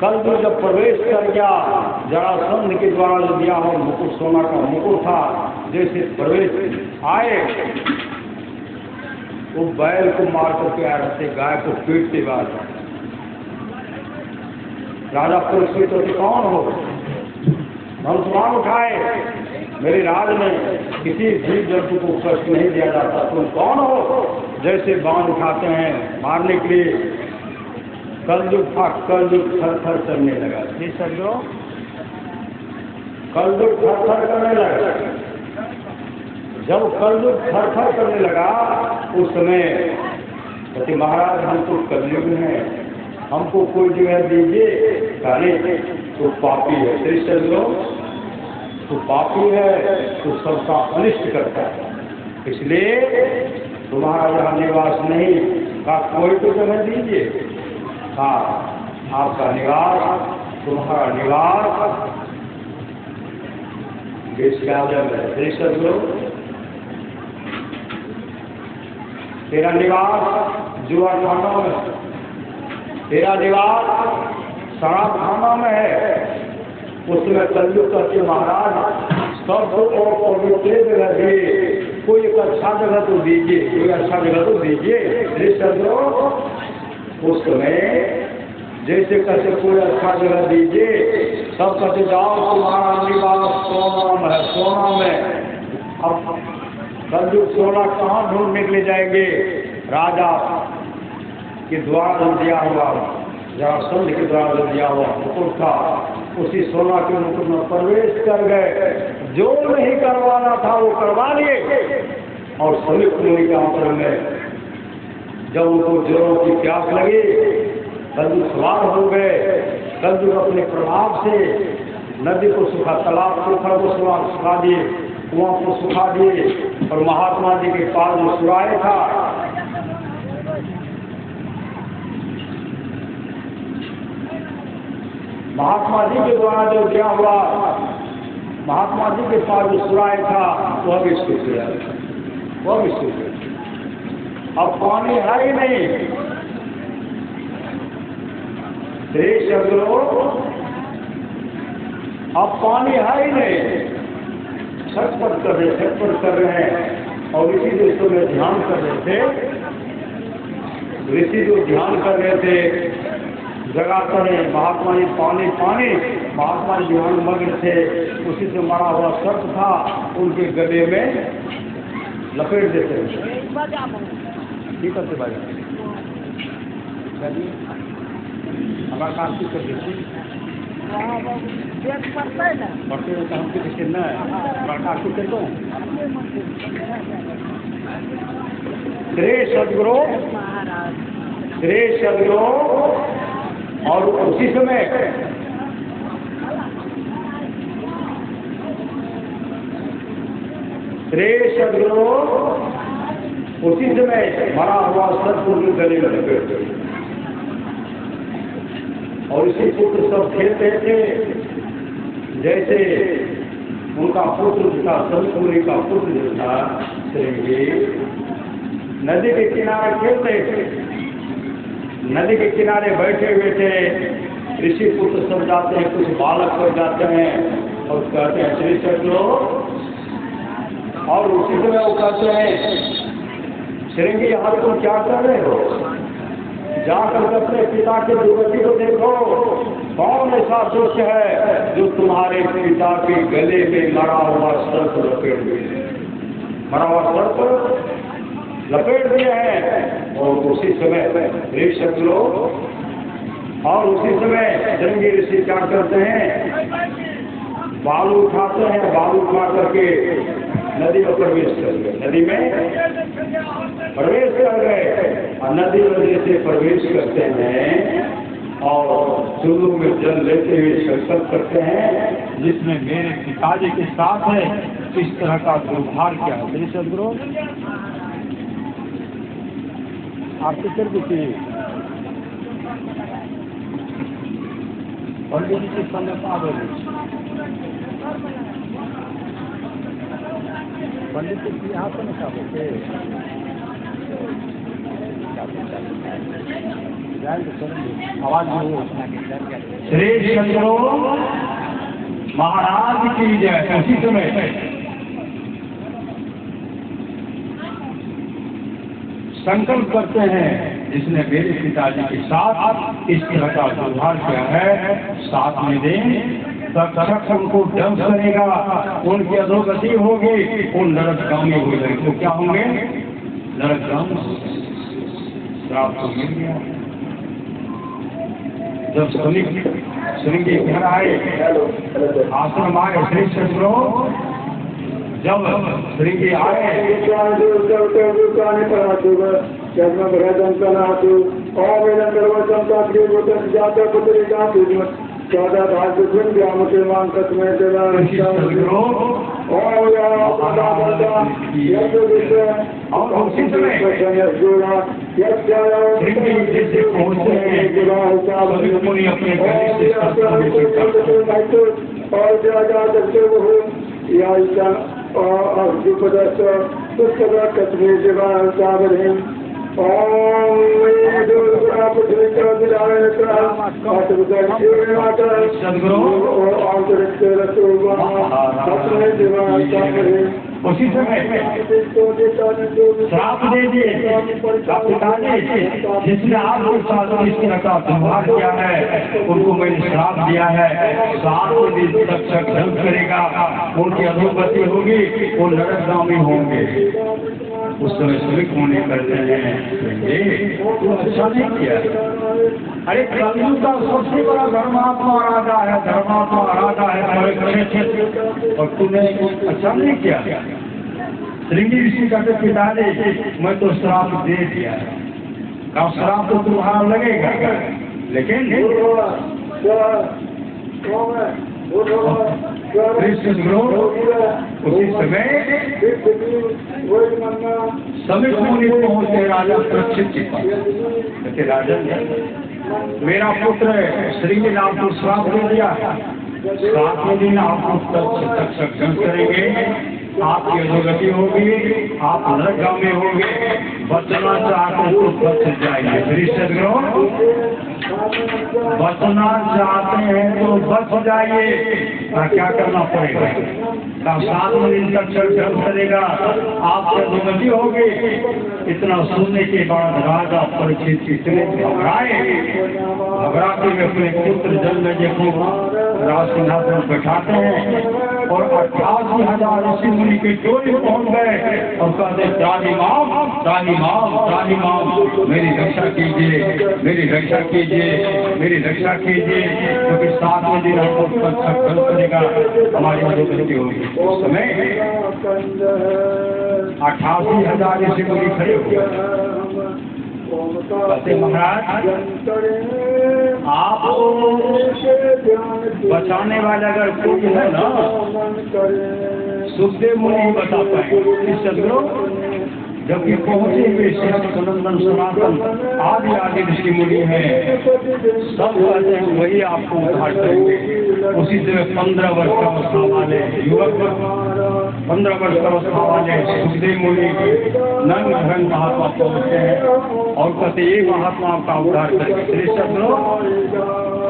कलयुग जब प्रवेश कर गया, जरासंध के द्वारा जो दिया हुआ मुकुट सोना का मुकुट था, जैसे प्रवेश आए, वो बैल को मार करके आ रहे थे, गाय को पीटते बाद राजा परीक्षित होते कौन हो? धनुष्मान उठाए, मेरे राज में किसी जीव जंतु को कष्ट नहीं दिया जाता, तुम कौन हो? जैसे बाण उठाते हैं मारने के लिए, कलयुग था, कलयुग थर थर करने लगा। ठीक समझो, कलयुग थर थर करने लगा। जब कलयुग थर थर करने लगा, उस समय कहते महाराज हम तो कलयुग हैं, हमको कोई जगह दीजिए। कहने तो पापी है, श्री समझो, तो पापी है, तो सबका अनिष्ट करता है, इसलिए तुम्हारा यहाँ निवास नहीं का, कोई तो जगह दीजिए। हाँ, आपका निवास, तुम्हारा निवास देश के आदम है। देश कर लो, तेरा निवास जुआ खाना में, तेरा निवास शराब खाना में है। उसमें कलयुग करके महाराज सबको और पवित्र जगह दे, कोई एक अच्छा जगह तो दीजिए, कोई अच्छा जगह तो दीजिए। देश कर लो, उस समय जैसे कहते कोई अच्छा जगह दीजिए, सब कहते जाओ तुम्हारा निवास सोना में है, सोना में। अब कलयुग सोना कहाँ ढूंढने के लिए जाएंगे? राजा के द्वारा जो दिया हुआ, जरासंध के द्वारा जो दिया हुआ मुकुट था, उसी सोना के मुकुट में प्रवेश कर गए। जो नहीं करवाना था वो करवा लिए। और समीप मुनि के आश्रम में जब उनको जोरों की प्यास लगी, कलयुग सवार हो गए। कलयुग अपने प्रभाव से नदी को सुखा, तालाब पोखर को सुखा दिए, कुआं को सुखा दिए, और महात्मा जी के पास जो सुराय था, महात्मा जी के द्वारा जो दिया हुआ, महात्मा जी के पास जो सुराय था, वह भी सूख गया, वह भी सूख गया। अब पानी है ही नहीं। देश अग्रो, अब पानी है ही नहीं। छटपट कर रहे हैं। और ऋषि जो इस में ध्यान कर रहे थे, ऋषि जो ध्यान कर रहे थे, जगाते हैं महात्मा जी पानी पानी, महात्मा जी ध्यान मग्न थे। उसी से मरा हुआ सर्प था, उनके गले में लपेट देते हैं। ठीक है भाई, हमारा काम की कर देती पढ़ते हैं तो हमको किसी न बड़का की कर दो। श्री सदगुरु, श्री सदगुरु। और उसी समय श्री सदगुरु, उसी समय मरा हुआ सतपुर के गले में लपेट। और इसी पुत्र सब खेलते थे, जैसे उनका पुत्र था, सतपुरी का पुत्र जो था श्रृंगी, नदी के किनारे खेलते थे। नदी के किनारे बैठे हुए थे। ऋषि पुत्र सब जाते हैं, कुछ बालक सब जाते हैं और कहते हैं श्री सदगुरु। और उसी समय वो कहते हैं श्रृंगी यहाँ तुम क्या कर रहे हो? जाकर अपने पिता के दुर्गति को देखो। कौन ऐसा दुष्ट है जो तुम्हारे पिता के गले में मरा हुआ सर्प लपेट दिए, मरा हुआ सर्प लपेट दिए हैं। और उसी समय ऋषभ लोग, और उसी समय श्रृंगी ऋषि क्या करते हैं, बालू उठाते हैं, बालू उठा करके नदी में प्रवेश कर गए, नदी में प्रवेश कर गए और नदी नदी से प्रवेश करते हैं और चुल्लू में जल लेते हुए संकल्प करते हैं, जिसमें मेरे पिताजी के साथ है इस तरह का दुर्भार क्या है। चंद्रो आपके सिर भी पंडित जी के समय पंडित जी यहाँ पर नहीं बोलते आवाज श्री चंद्रो महाराज की जय। उसी समय संकल्प करते हैं, जिसने मेरे पिताजी के साथ इस तरह का व्यवहार किया है, 7वें दिन तक उनको दंड करेगा, उनकी अधोगति होगी, वो नरकगामी हो गए। तो क्या होंगे? नरकगामी। श्राप तो मिल गया। जब श्रृंगी घर आए, आश्रम आए, श्री चंद्रो जब श्रृंगी आए उसी समय श्राप दे दिए, जिसने आपके साथ इस तरह का व्यवहार किया है, उनको मैंने श्राप दिया है, 7 दिन तक ढंग करेगा, उनकी अधोगति होगी, वो नरकगामी होंगे। उस समय श्री होने करते हैं, तो अच्छा नहीं किया। अरे कलयुग का सबसे बड़ा धर्मात्मा राजा है, धर्मात्मा राजा है, और तूने अच्छा नहीं किया। श्रृंगी ऋषि कहते पिताजी मैं तो श्राप दे दिया, का श्राप तो तुम्हारा लगेगा, लेकिन उसी समय समित मुनि पहुंचे राजा परीक्षित के पास। कहते राजन मेरा पुत्र श्रृंगी ने आपको श्राप दे दिया, 7वें दिन आपको तक करेंगे, आपकी अधोगति होगी, आप नरकगामी होंगे, बचना चाहते तो बच जाएंगे। बचना चाहते हैं तो बच जाइए, क्या करना पड़ेगा? 7वें दिन तक चल करेगा, आपकी अधोगति होगी। इतना सुनने के बाद राजा परीक्षित इतने घबराते में अपने पुत्र जल में देखो राजसिंहासन बैठाते हैं और 88,000 ऋषि मुनि के टोली पहुंच गए और कहते दानी माम मेरी रक्षा कीजिए, मेरी रक्षा कीजिए, मेरी रक्षा कीजिए, क्योंकि 7वें दिन हमको कल करेगा, हमारी अधोगति होगी। उस समय 88,000 ऋषि मुनि खड़े हो गए। कहते महाराज आप बचाने वाला अगर कोई है ना, सुखदेव मुनि बता पाए। जबकि पहुंचे हुए सनंदन सनातन आदि ऋषि मुनि हैं, सब कहते हैं वही आपको उद्धार करेंगे। उसी तरह 15 वर्ष का अवस्था वाले युवक, 15 वर्ष का अवस्था वाले सुखदेव मुनि नंग धन महात्मा पहुंचते हैं और कहते ये महात्मा आपका उद्धार करेंगे।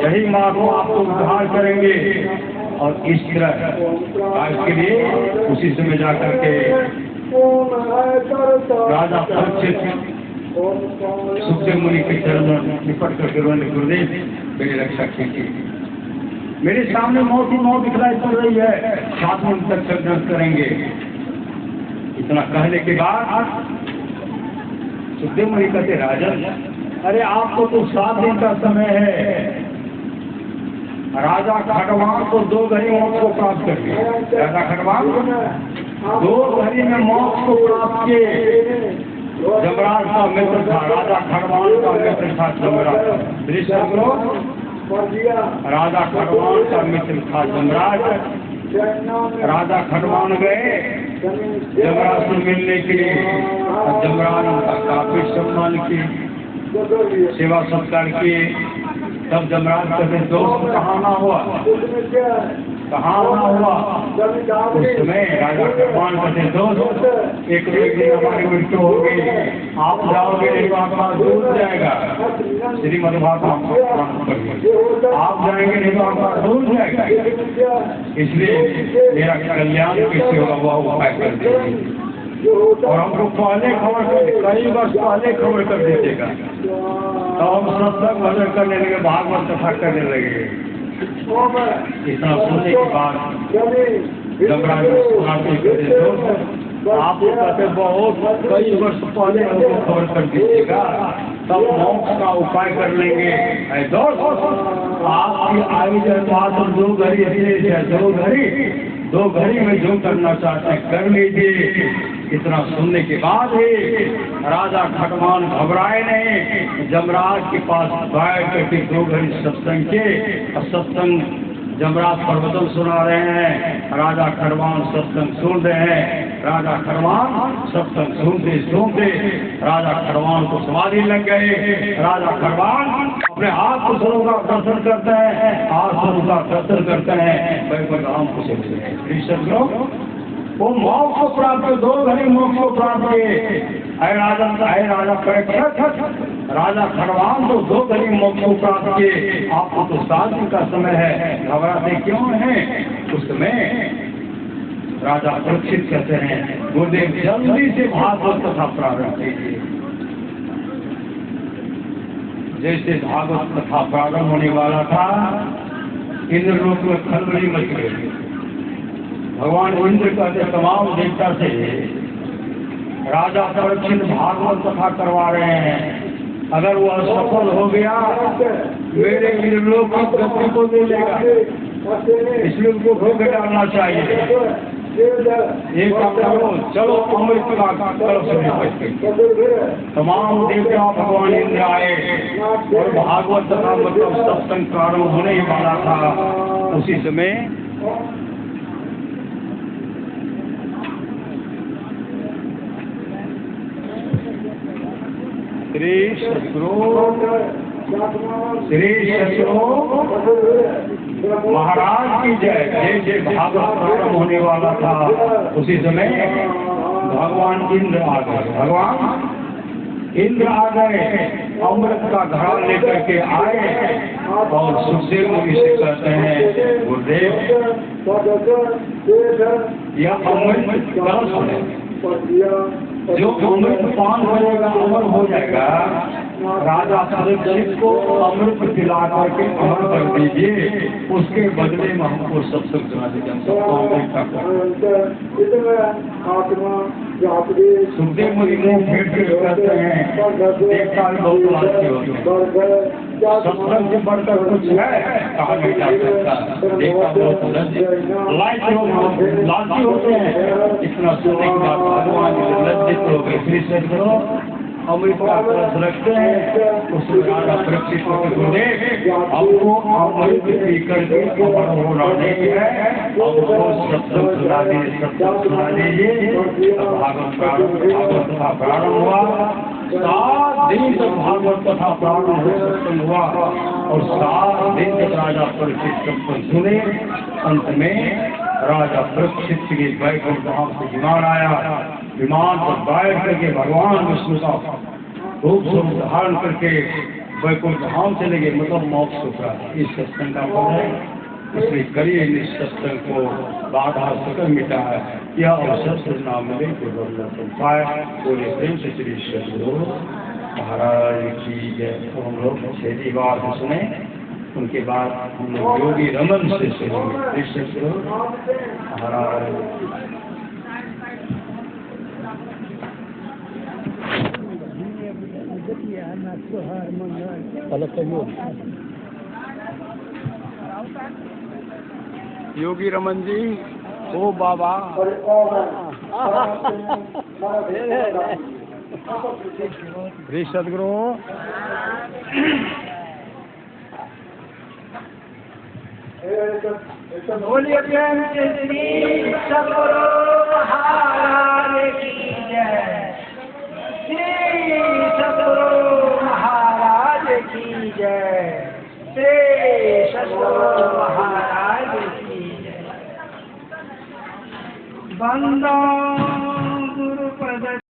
यही महात्मा आपको उद्धार करेंगे। और इस तरह के लिए उसी समय जाकर के राजा परीक्षित सुखदेव मुनि के चरण में निपट करके रोने, गुरुदेव मेरी रक्षा कीजिए, मेरे सामने मौत ही मौत दिखलाई पड़ रही है, 7वें दिन तक संघर्ष करेंगे। इतना कहने के बाद सुखदेव मुनि कहते राजन अरे आपको तो 7 दिन का समय है। राजा खड़गवान को 2 घड़ी मौत को प्राप्त कर दिया। राजा खड़गवान दो घड़ी में मोक्ष को प्राप्त किए। जमराज का मित्र था, राजा खड़वान का मित्र था जमराज। दृश्य राजा खड़वान का मित्र था जमराज। राजा खड़वान गए जमराज से मिलने के लिए। जमराज उनका काफी सम्मान किए, सेवा सत्कार किए। तब जमराज कहते दोस्त कहाँ ना हुआ, कहाँ ना हुआ। उस समय राजा खड़वान कहते दोस्त एक दिन हमारी मृत्यु होगी, आप जाओगे नहीं तो आपका दूर जाएगा। श्रीमद्भागवत आप जाएंगे नहीं तो आपका दूर जाएगा, इसलिए मेरा कल्याण कैसे होगा वह उपाय कर दीजिए। और हमको पहले खबर कर, कई वर्ष पहले खबर कर दीजिएगा, तो हम सत्संग भजन करने लगे, भागवत कथा करने लगे। इतना सुनने के बाद जमराज सुनाते कहते आप कहते बहुत कई वर्ष पहले हमको खबर कर दीजिएगा, तब मोक्ष का उपाय कर लेंगे। आपकी आयु जन्मात दो घड़ी है, दो घड़ी में जो करना चाहते हैं कर लीजिए। इतना सुनने के बाद ही राजा खड़वान घबराए नहीं, जमराज के पास बैठ करके दो घड़ी सत्संग के। सत्संग जमराज प्रवचन सुना रहे हैं, राजा खड़वान सत्संग सुन रहे हैं। राजा खड़वान सत्संग सुनते सुनते राजा खड़वान को समाधि लग गए। राजा खड़वान अपने हाथ पुरुषों का दर्शन करते हैं, आसनों का दर्शन करते हैं, वैकुंठ को से वो मोक्ष को प्राप्त, दो घड़ी मोक्ष को प्राप्त किए। राजा परीक्षक राजा खड़वान तो दो घड़ी मोक्ष को प्राप्त किए, आपको तो शांति का समय है, घबराते क्यों हैं। उस समय राजा परीक्षित कहते हैं गुरुदेव जल्दी से भागवत कथा प्रारंभ कीजिए। जैसे भागवत कथा प्रारंभ होने वाला था, इंद्रलोक में खलबली मच गई। भगवान इंद्र कहते तमाम देवता से राजा परीक्षित भागवत कथा करवा रहे हैं, अगर वह सफल हो गया मेरे इंद्रलोक की गति को ले लेगा, इसलिए उनको भोग डालना चाहिए। एक काम करो, चलो अमृत का कलश में तमाम देवता भगवान इंद्र आए और भागवत कथा मतलब सत्संग प्रारंभ होने ही वाला था। उसी समय श्री सतगुरु महाराज की जय। जैसे भागवत प्रारंभ होने वाला था उसी समय भगवान इंद्र आ गए। भगवान इंद्र आ गए, अमृत का घड़ा लेकर के आए और सुखदेव मुनि से कहते हैं गुरुदेव यह अमृत कलश है, जो अमृत पान करेगा अमर हो जाएगा। राजा परीक्षित को अमृत पिला करके अमर कर दीजिए, उसके बदले में हमको सत्संग सुना दीजिए। सुखदेव मुनि मुंह फेर के कहते हैं देखता बहुत लालची होते हैं, सत्संग से बढ़कर कुछ है कहा नहीं जा सकता। देखता बहुत लालची होते हैं। इतना सुनने के बाद भगवान लज्जित हो गए। श्री सतगुरु अमृत का कलश रखते हैं, उसमें राजा परीक्षित गुरुदेव हमको अमृत पी करके अमर होना नहीं है, हमको सत्संग सुना दीजिए, सत्संग सुना दीजिए। भागवत कथा प्रारंभ हुआ, 7 दिन तक भागवत कथा प्रारंभ हो सत्संग हुआ और 7 दिन तक राजा परीक्षित सत्संग सुने। अंत में राजा परीक्षित के वैकुंठ धाम से विमान आया। विमान पर बैठ करके भगवान विष्णु का रूप स्वरूप धारण करके वैकुंठ धाम चले गए, मतलब मोक्ष होगा। इस सत्संग का फल है, इसलिए करिए इस सत्संग को बाधा सकल मिटा है। यह अवसर से नाम मिले तो पाए। पूरे प्रेम से श्री सतगुरु महाराज की जय। तो हम लोग 6 बार सुने, उनके बाद हम लोग योगी रमन से सुनेंगे। श्री सतगुरु महाराज योगी रमन जी, ओ बाबा। श्री सदगुरु बोलिए प्रेम से श्री सदगुरु महाराज की जय। श्री सदगुरु महाराज की जय। श्री सदगुरु महाराज की जय। बंदो